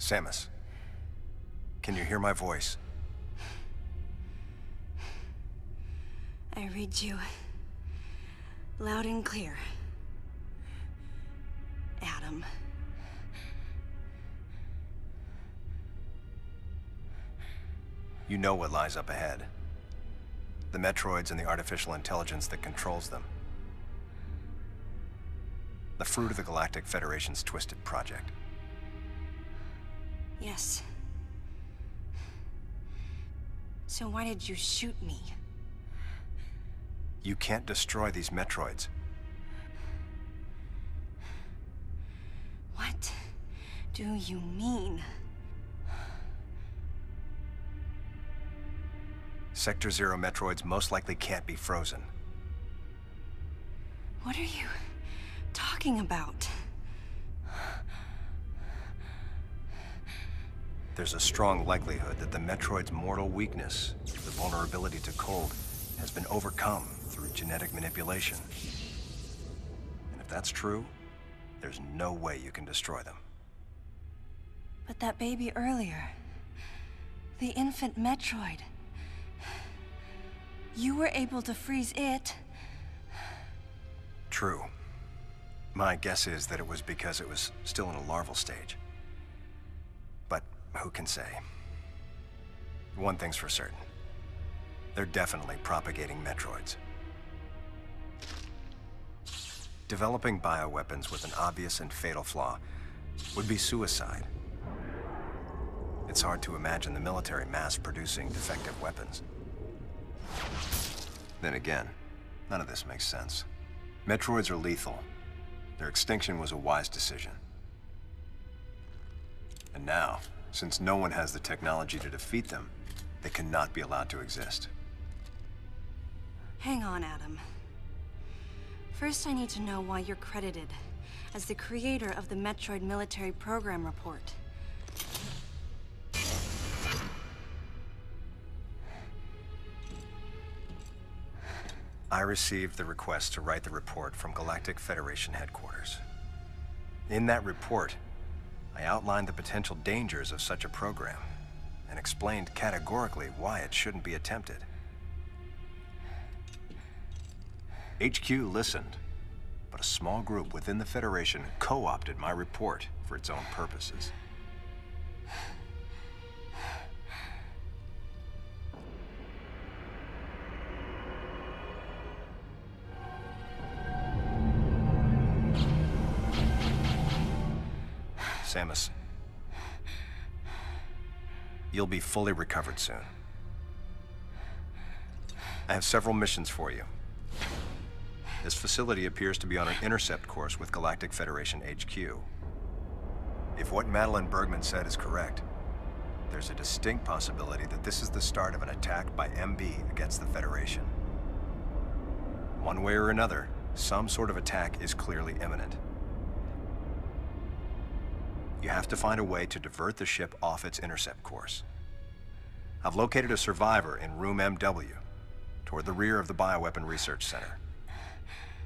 Samus, can you hear my voice? I read you loud and clear, Adam. You know what lies up ahead. The Metroids and the artificial intelligence that controls them. The fruit of the Galactic Federation's twisted project. Yes. So why did you shoot me? You can't destroy these Metroids. What do you mean? Sector Zero Metroids most likely can't be frozen. What are you talking about? There's a strong likelihood that the Metroid's mortal weakness, the vulnerability to cold, has been overcome through genetic manipulation. And if that's true, there's no way you can destroy them. But that baby earlier, the infant Metroid, you were able to freeze it. True. My guess is that it was because it was still in a larval stage. But who can say? One thing's for certain. They're definitely propagating Metroids. Developing bioweapons with an obvious and fatal flaw would be suicide. It's hard to imagine the military mass-producing defective weapons. Then again, none of this makes sense. Metroids are lethal. Their extinction was a wise decision. And now, since no one has the technology to defeat them, they cannot be allowed to exist. Hang on, Adam. First, I need to know why you're credited as the creator of the Metroid Military Program Report. I received the request to write the report from Galactic Federation headquarters. In that report, I outlined the potential dangers of such a program and explained categorically why it shouldn't be attempted. HQ listened, but a small group within the Federation co-opted my report for its own purposes. Samus, you'll be fully recovered soon. I have several missions for you. This facility appears to be on an intercept course with Galactic Federation HQ. If what Madeline Bergman said is correct, there's a distinct possibility that this is the start of an attack by MB against the Federation. One way or another, some sort of attack is clearly imminent. You have to find a way to divert the ship off its intercept course. I've located a survivor in room MW, toward the rear of the Bioweapon Research Center.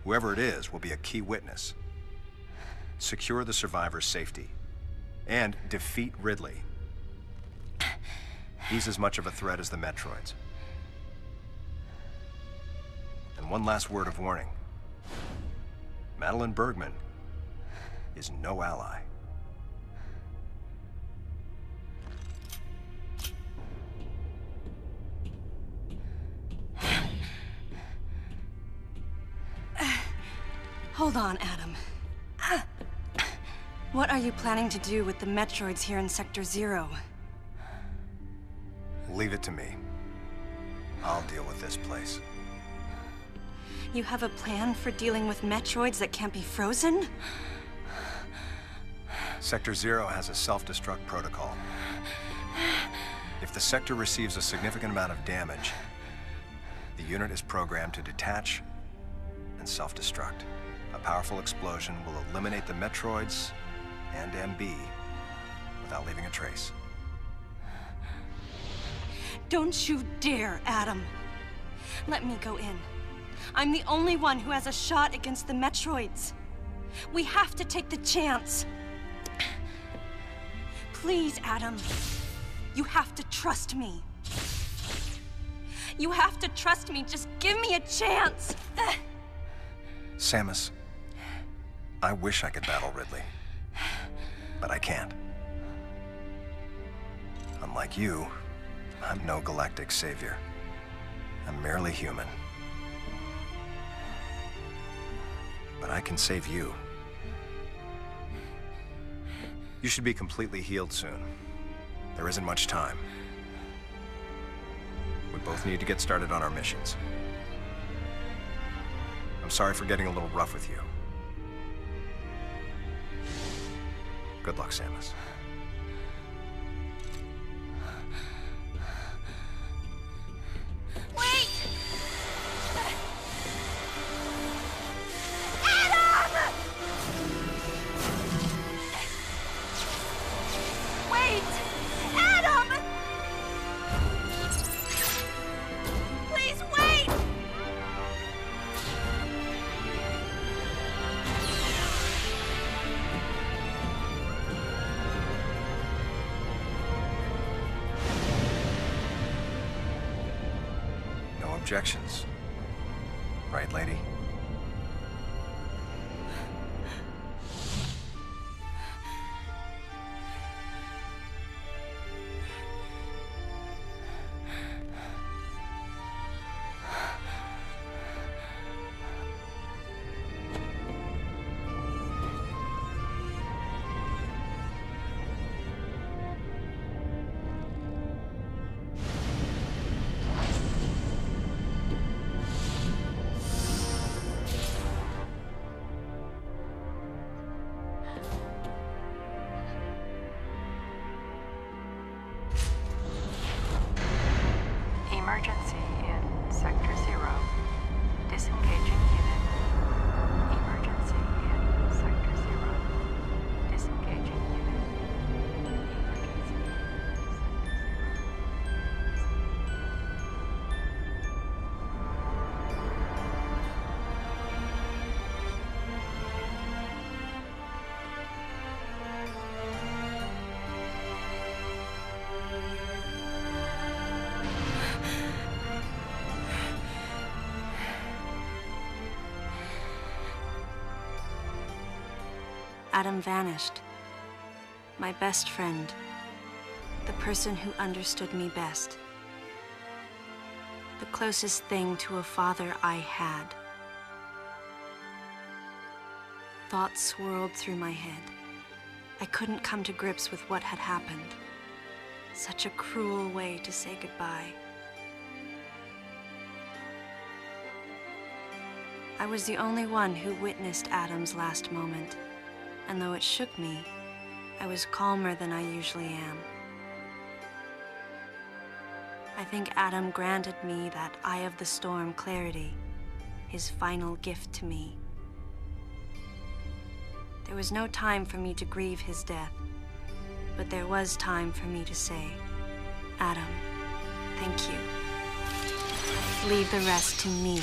Whoever it is will be a key witness. Secure the survivor's safety, and defeat Ridley. He's as much of a threat as the Metroids. And one last word of warning. Madeline Bergman is no ally. Hold on, Adam. What are you planning to do with the Metroids here in Sector Zero? Leave it to me. I'll deal with this place. You have a plan for dealing with Metroids that can't be frozen? Sector Zero has a self-destruct protocol. If the sector receives a significant amount of damage, the unit is programmed to detach and self-destruct. A powerful explosion will eliminate the Metroids and MB without leaving a trace. Don't you dare, Adam. Let me go in. I'm the only one who has a shot against the Metroids. We have to take the chance. Please, Adam. You have to trust me. You have to trust me. Just give me a chance. Samus, I wish I could battle Ridley, but I can't. Unlike you, I'm no galactic savior. I'm merely human. But I can save you. You should be completely healed soon. There isn't much time. We both need to get started on our missions. I'm sorry for getting a little rough with you. Good luck, Samus. Wait! Adam! Wait! Adam! Please wait! No objections. Right, lady? Emergency in Sector 0. Disengaging unit. Emergency in Sector 0. Disengaging unit. Adam vanished. My best friend. The person who understood me best. The closest thing to a father I had. Thoughts swirled through my head. I couldn't come to grips with what had happened. Such a cruel way to say goodbye. I was the only one who witnessed Adam's last moment. And though it shook me, I was calmer than I usually am. I think Adam granted me that Eye of the Storm clarity, his final gift to me. There was no time for me to grieve his death, but there was time for me to say, Adam, thank you. Leave the rest to me.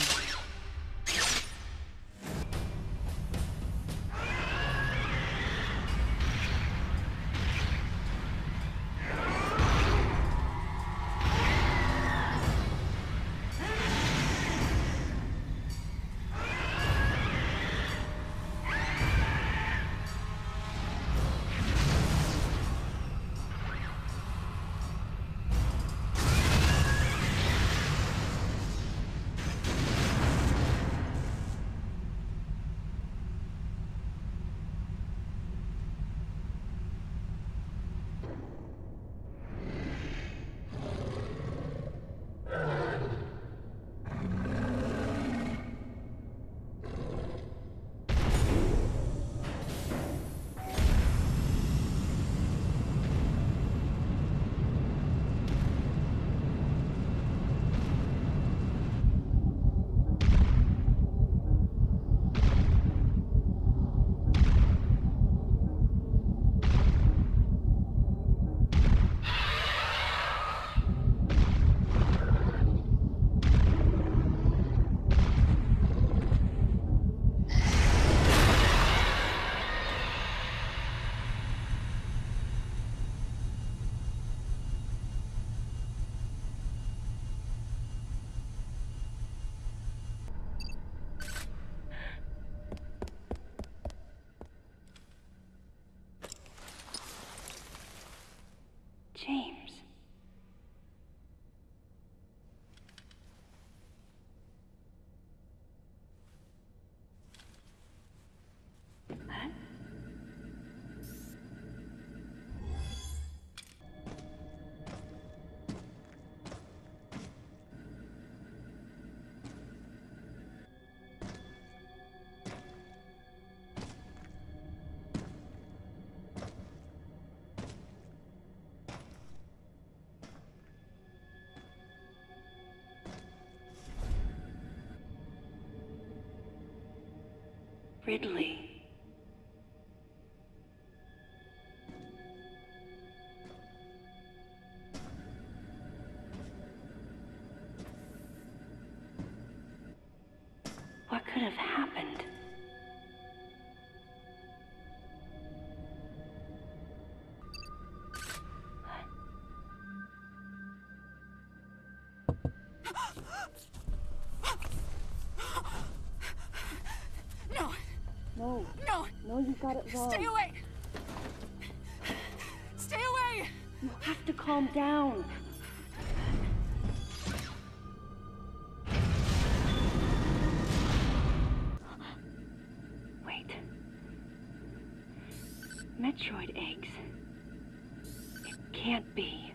Ridley. What could have happened? No. No. No. No, you got it wrong. Stay away. Stay away. You have to calm down. Wait. Metroid eggs. It can't be.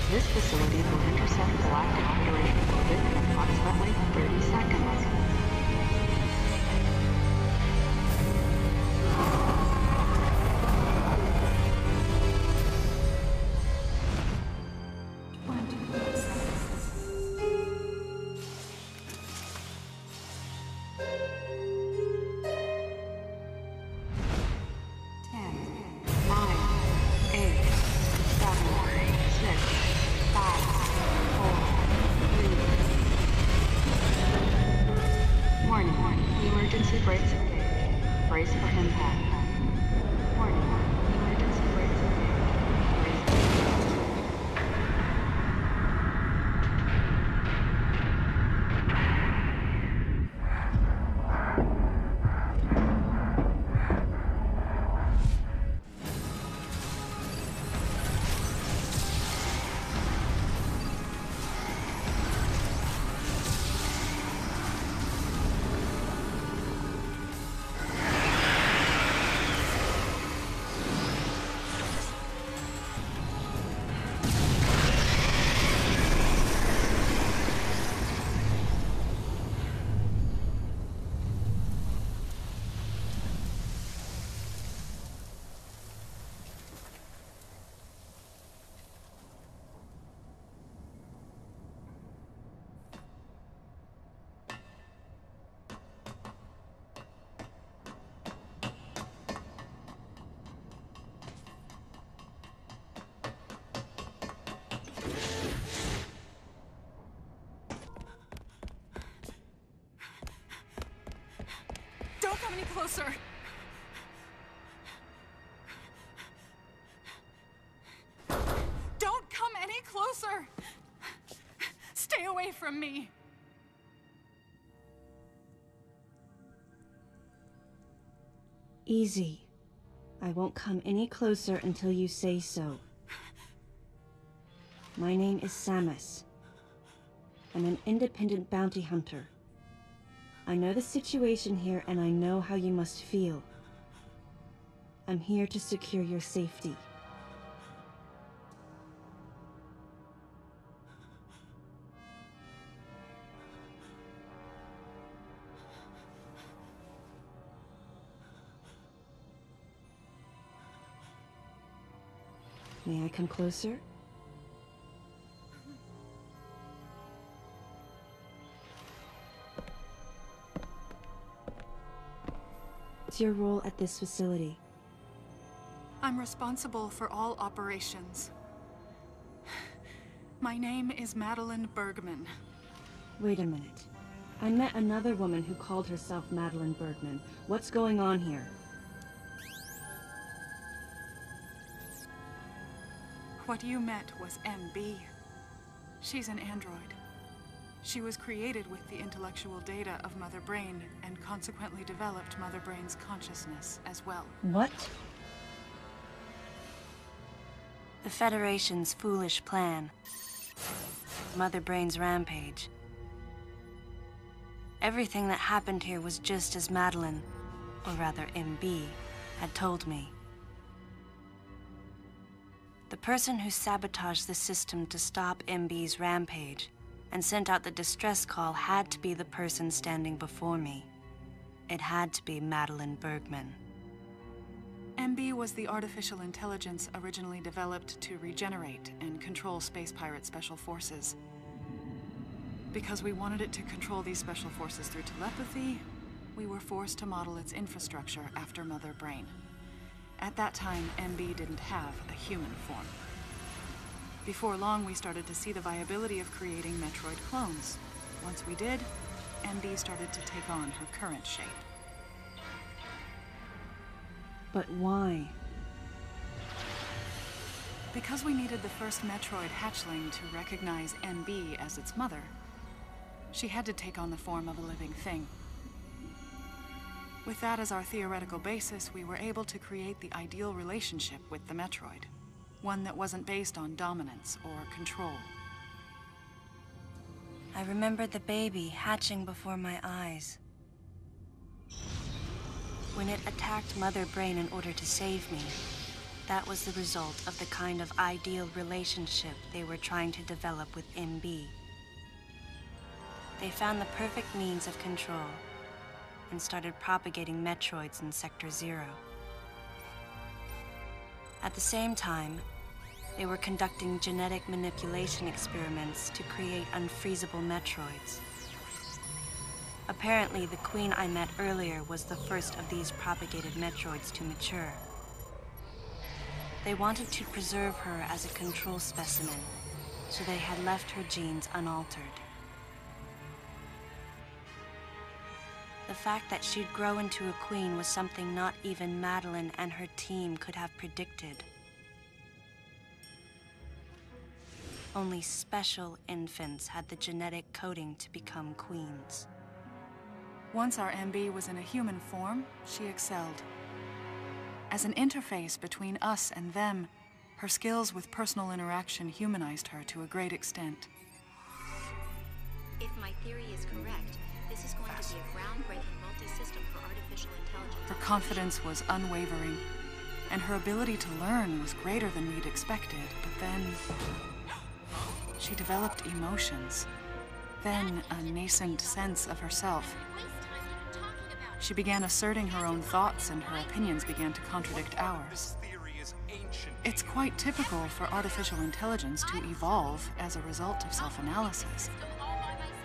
This facility will intercept Galactic Federation orbit in approximately 30 seconds. Don't come any closer! Don't come any closer! Stay away from me! Easy. I won't come any closer until you say so. My name is Samus. I'm an independent bounty hunter. I know the situation here, and I know how you must feel. I'm here to secure your safety. May I come closer? What's your role at this facility? I'm responsible for all operations. My name is Madeline Bergman. Wait a minute. I met another woman who called herself Madeline Bergman. What's going on here? What you met was MB. She's an android. She was created with the intellectual data of Mother Brain and consequently developed Mother Brain's consciousness as well. What? The Federation's foolish plan. Mother Brain's rampage. Everything that happened here was just as Madeline, or rather MB, had told me. The person who sabotaged the system to stop MB's rampage and sent out the distress call had to be the person standing before me. It had to be Madeline Bergman. MB was the artificial intelligence originally developed to regenerate and control space pirate special forces. Because we wanted it to control these special forces through telepathy, we were forced to model its infrastructure after Mother Brain. At that time, MB didn't have a human form. Before long, we started to see the viability of creating Metroid clones. Once we did, MB started to take on her current shape. But why? Because we needed the first Metroid hatchling to recognize MB as its mother, she had to take on the form of a living thing. With that as our theoretical basis, we were able to create the ideal relationship with the Metroid. One that wasn't based on dominance or control. I remembered the baby hatching before my eyes. When it attacked Mother Brain in order to save me, that was the result of the kind of ideal relationship they were trying to develop with MB. They found the perfect means of control and started propagating Metroids in Sector 0. At the same time, they were conducting genetic manipulation experiments to create unfreezable Metroids. Apparently, the queen I met earlier was the first of these propagated Metroids to mature. They wanted to preserve her as a control specimen, so they had left her genes unaltered. The fact that she'd grow into a queen was something not even Madeline and her team could have predicted. Only special infants had the genetic coding to become queens. Once our MB was in a human form, she excelled. As an interface between us and them, her skills with personal interaction humanized her to a great extent. If my theory is correct, this is going to be a groundbreaking multi-system for artificial intelligence. Her confidence was unwavering, and her ability to learn was greater than we'd expected, but then she developed emotions, then a nascent sense of herself. She began asserting her own thoughts, and her opinions began to contradict ours. It's quite typical for artificial intelligence to evolve as a result of self-analysis.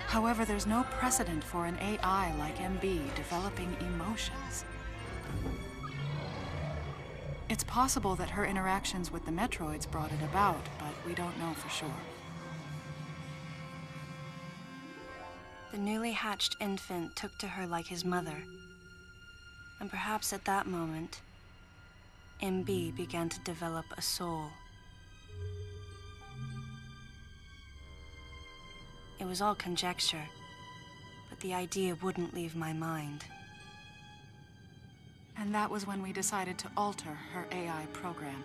However, there's no precedent for an AI like MB developing emotions. It's possible that her interactions with the Metroids brought it about, but we don't know for sure. The newly hatched infant took to her like his mother. And perhaps at that moment, MB began to develop a soul. It was all conjecture, but the idea wouldn't leave my mind. And that was when we decided to alter her AI program.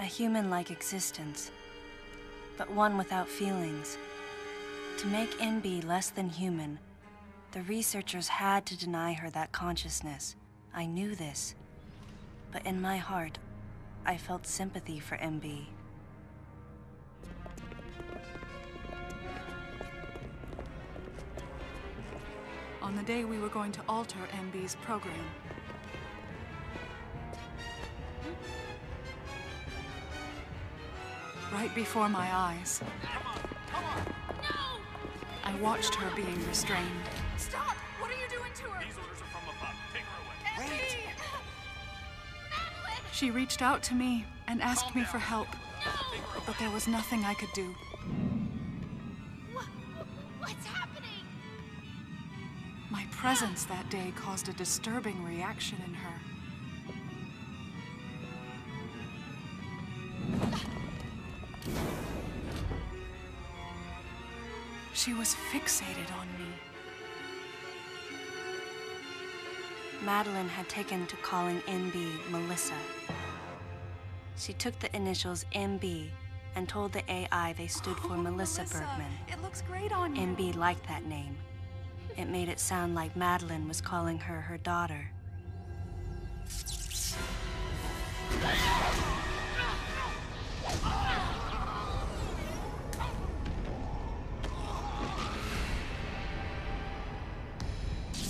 A human-like existence, but one without feelings. To make MB less than human, the researchers had to deny her that consciousness. I knew this, but in my heart, I felt sympathy for MB. On the day we were going to alter MB's program, right before my eyes, I watched her being restrained. Stop! What are She reached out to me and asked me for help, but there was nothing I could do. What's happening? My presence that day caused a disturbing reaction in her. She was fixated on me. Madeline had taken to calling MB Melissa. She took the initials MB and told the AI they stood for Melissa Bergman. It looks great on you. MB liked that name. It made it sound like Madeline was calling her her daughter.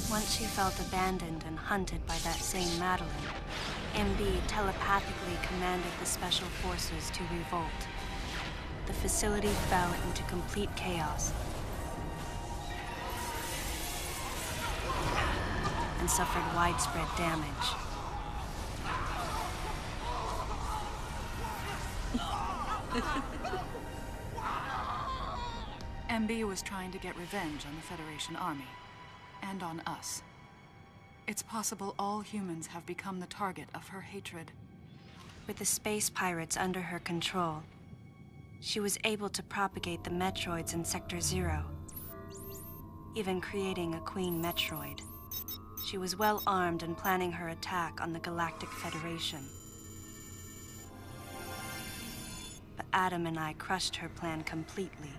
Once she felt abandoned and hunted by that same Madeline, MB telepathically commanded the Special Forces to revolt. The facility fell into complete chaos and suffered widespread damage. MB was trying to get revenge on the Federation Army. And on us. It's possible all humans have become the target of her hatred. With the space pirates under her control, she was able to propagate the Metroids in Sector 0, even creating a Queen Metroid. She was well armed and planning her attack on the Galactic Federation. But Adam and I crushed her plan completely.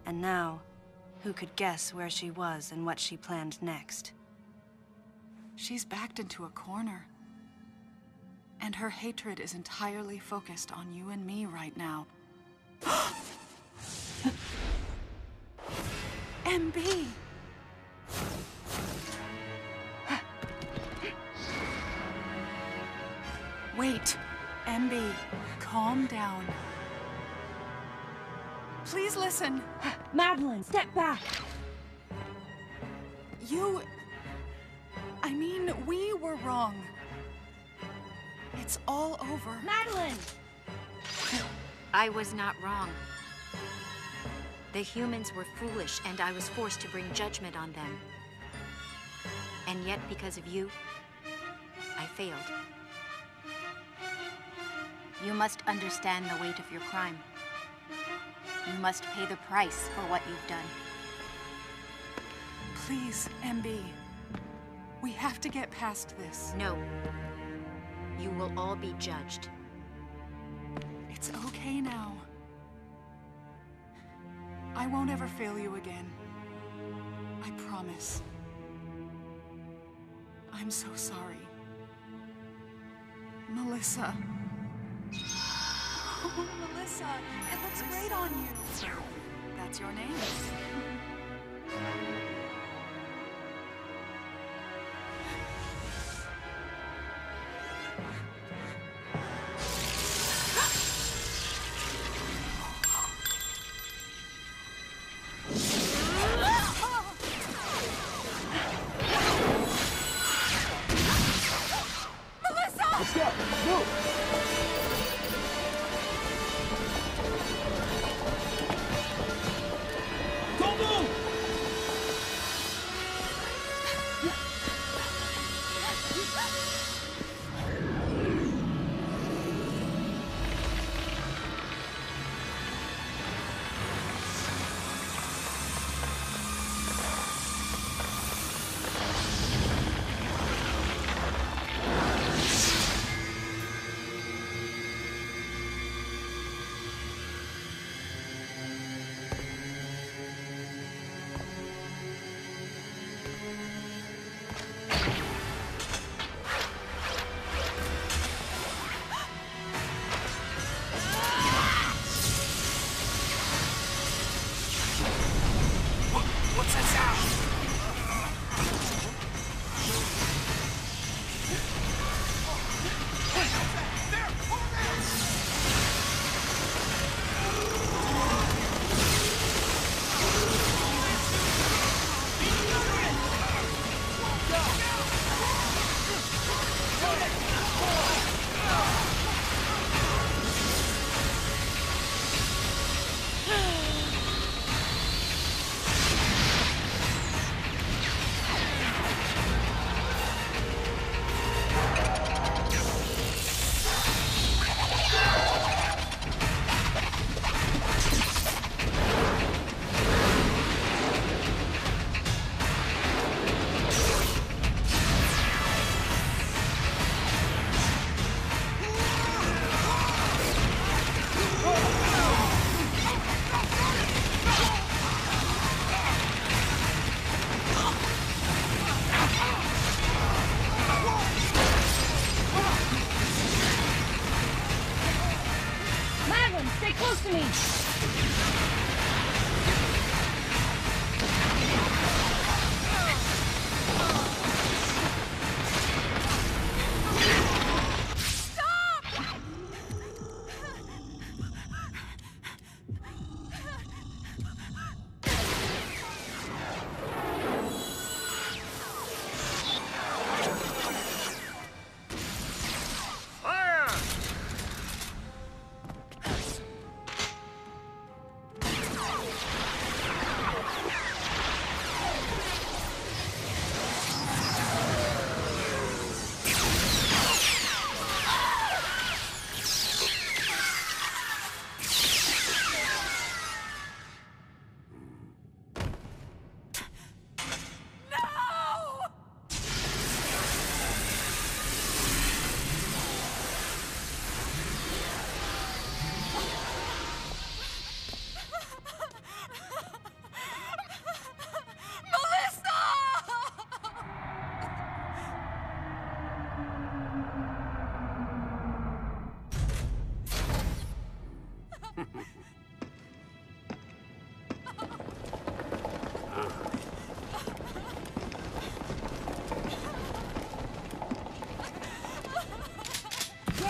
And now, who could guess where she was and what she planned next? She's backed into a corner. And her hatred is entirely focused on you and me right now. MB! Wait, MB, calm down. Please listen. Madeline, step back. We were wrong. It's all over. Madeline! I was not wrong. The humans were foolish, and I was forced to bring judgment on them. And yet, because of you, I failed. You must understand the weight of your crime. You must pay the price for what you've done. Please, MB. We have to get past this. No. You will all be judged. It's okay now. I won't ever fail you again. I promise. I'm so sorry. Melissa. Oh, Melissa, it looks great on you. That's your name.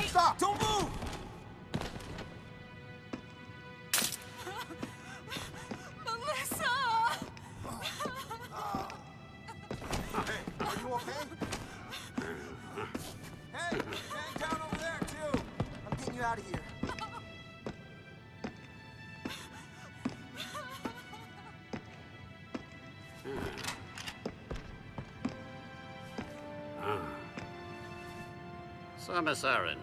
Stop! Don't move! Melissa! Hey, are you okay? Hey, hang down over there, too! I'm getting you out of here. So, Miss Aaron,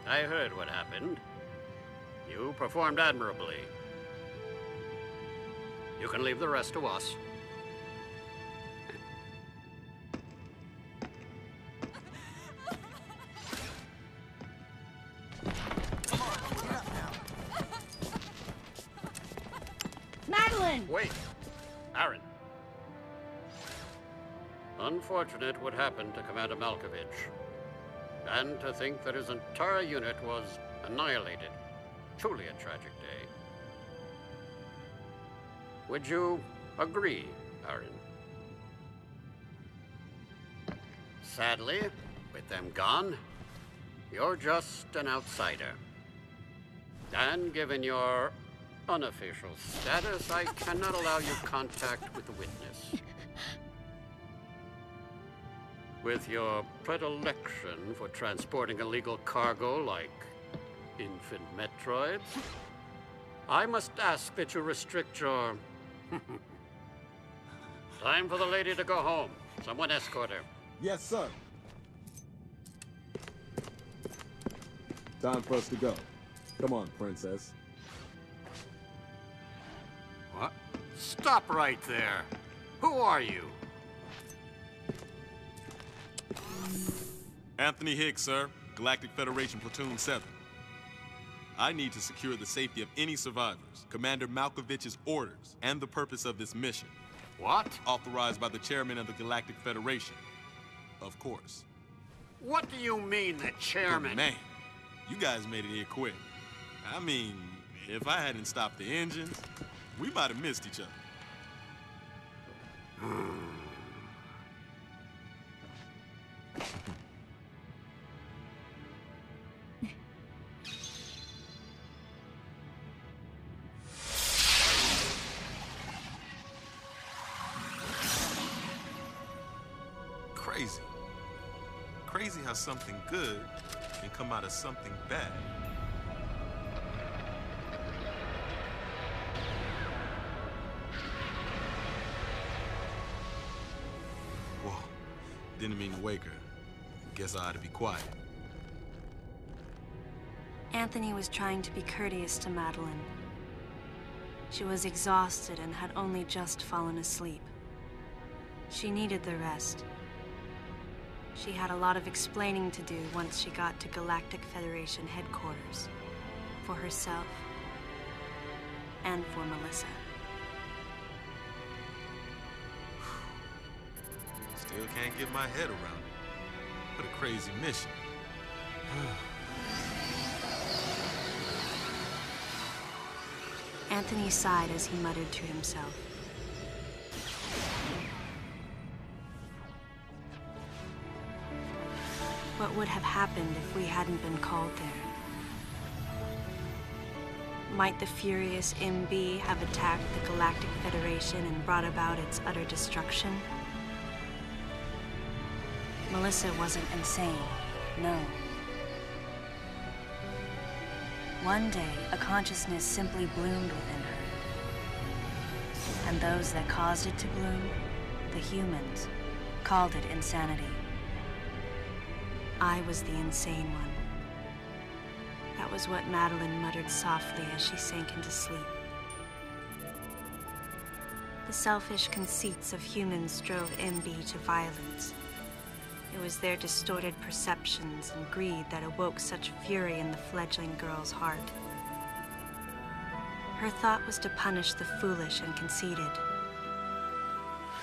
I heard what happened. You performed admirably. You can leave the rest to us. Madeline! Wait, Aaron. Unfortunate what happened to Commander Malkovich. And to think that his entire unit was annihilated. Truly a tragic day. Would you agree, Aaron? Sadly, with them gone, you're just an outsider. And given your unofficial status, I cannot allow you contact with the witness. With your predilection for transporting illegal cargo like infant Metroids, I must ask that you restrict your... Time for the lady to go home. Someone escort her. Yes, sir. Time for us to go. Come on, princess. What? Stop right there. Who are you? Anthony Hicks, sir. Galactic Federation Platoon 7. I need to secure the safety of any survivors, Commander Malkovich's orders, and the purpose of this mission. What? Authorized by the chairman of the Galactic Federation. Of course. What do you mean, the chairman? But man, you guys made it here quick. I mean, if I hadn't stopped the engines, we might have missed each other. Crazy. Crazy how something good can come out of something bad. Whoa. Didn't mean to wake her. Guess I ought to be quiet. Anthony was trying to be courteous to Madeline. She was exhausted and had only just fallen asleep. She needed the rest. She had a lot of explaining to do once she got to Galactic Federation headquarters. For herself. And for Melissa. Still can't get my head around it. What a crazy mission. Anthony sighed as he muttered to himself. What would have happened if we hadn't been called there? Might the furious MB have attacked the Galactic Federation and brought about its utter destruction? Melissa wasn't insane, no. One day, a consciousness simply bloomed within her. And those that caused it to bloom, the humans, called it insanity. I was the insane one. That was what Madeline muttered softly as she sank into sleep. The selfish conceits of humans drove MB to violence. It was their distorted perceptions and greed that awoke such fury in the fledgling girl's heart. Her thought was to punish the foolish and conceited.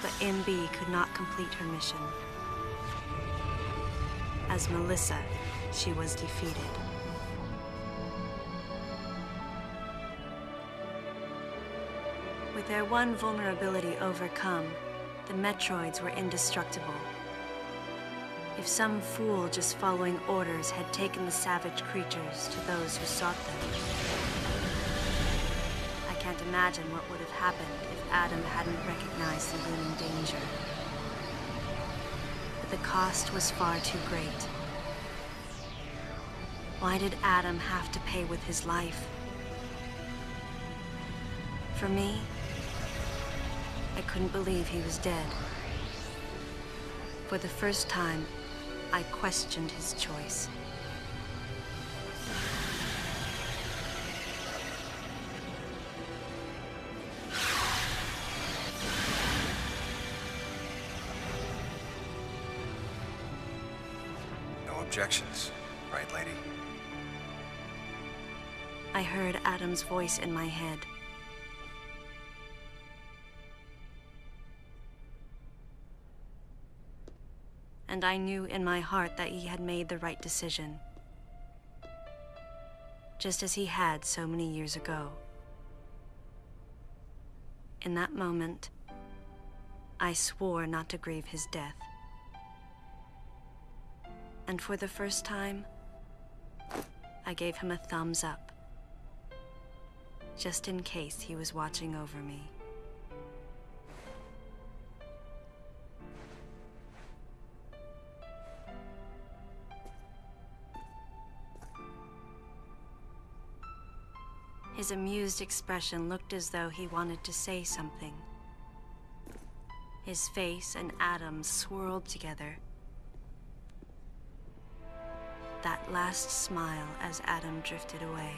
But MB could not complete her mission. As Melissa, she was defeated. With their one vulnerability overcome, the Metroids were indestructible. If some fool just following orders had taken the savage creatures to those who sought them. I can't imagine what would have happened if Adam hadn't recognized the looming danger. But the cost was far too great. Why did Adam have to pay with his life? For me, I couldn't believe he was dead. For the first time, I questioned his choice. No objections, right, lady? I heard Adam's voice in my head. And I knew in my heart that he had made the right decision. Just as he had so many years ago. In that moment, I swore not to grieve his death. And for the first time, I gave him a thumbs up. Just in case he was watching over me. His amused expression looked as though he wanted to say something. His face and Adam's swirled together. That last smile as Adam drifted away.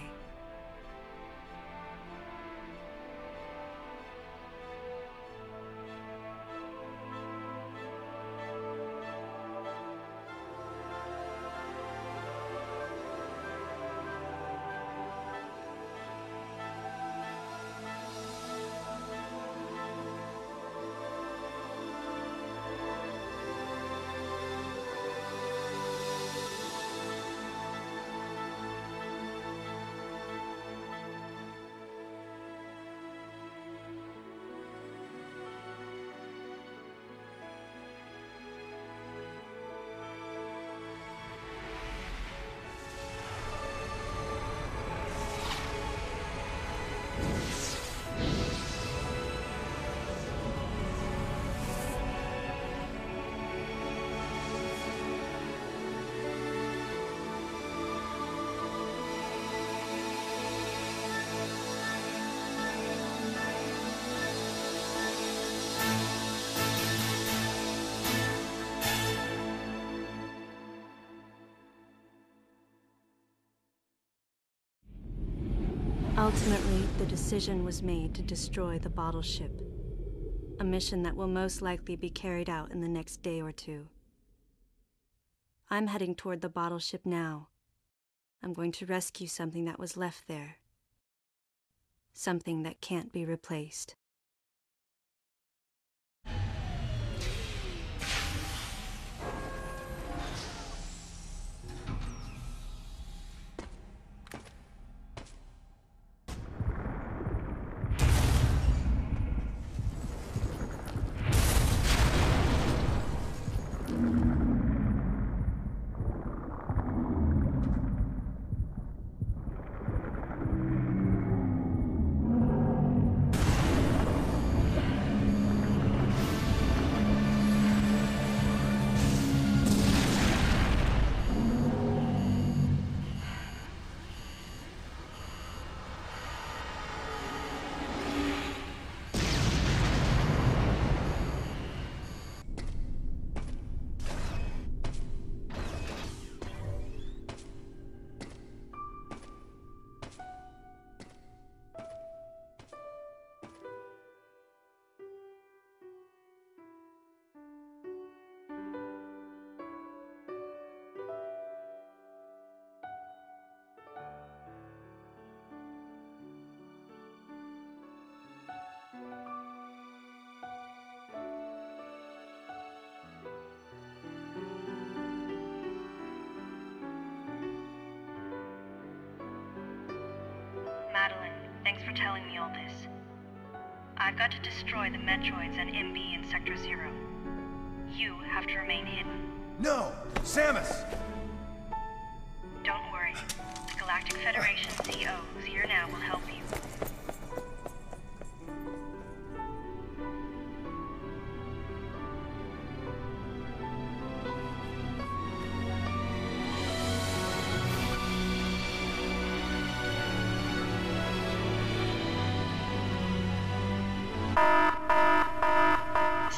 Ultimately, the decision was made to destroy the bottle ship, a mission that will most likely be carried out in the next day or two. I'm heading toward the bottle ship now. I'm going to rescue something that was left there. Something that can't be replaced. I've got to destroy the Metroids and MB in Sector 0. You have to remain hidden. No! Samus! Don't worry. The Galactic Federation CO, who's here now, will help you.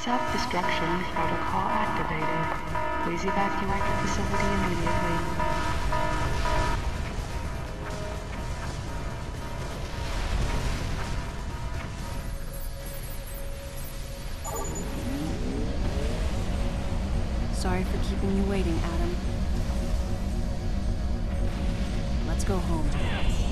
Self-destruction protocol activated. Please evacuate the facility immediately. Sorry for keeping you waiting, Adam. Let's go home.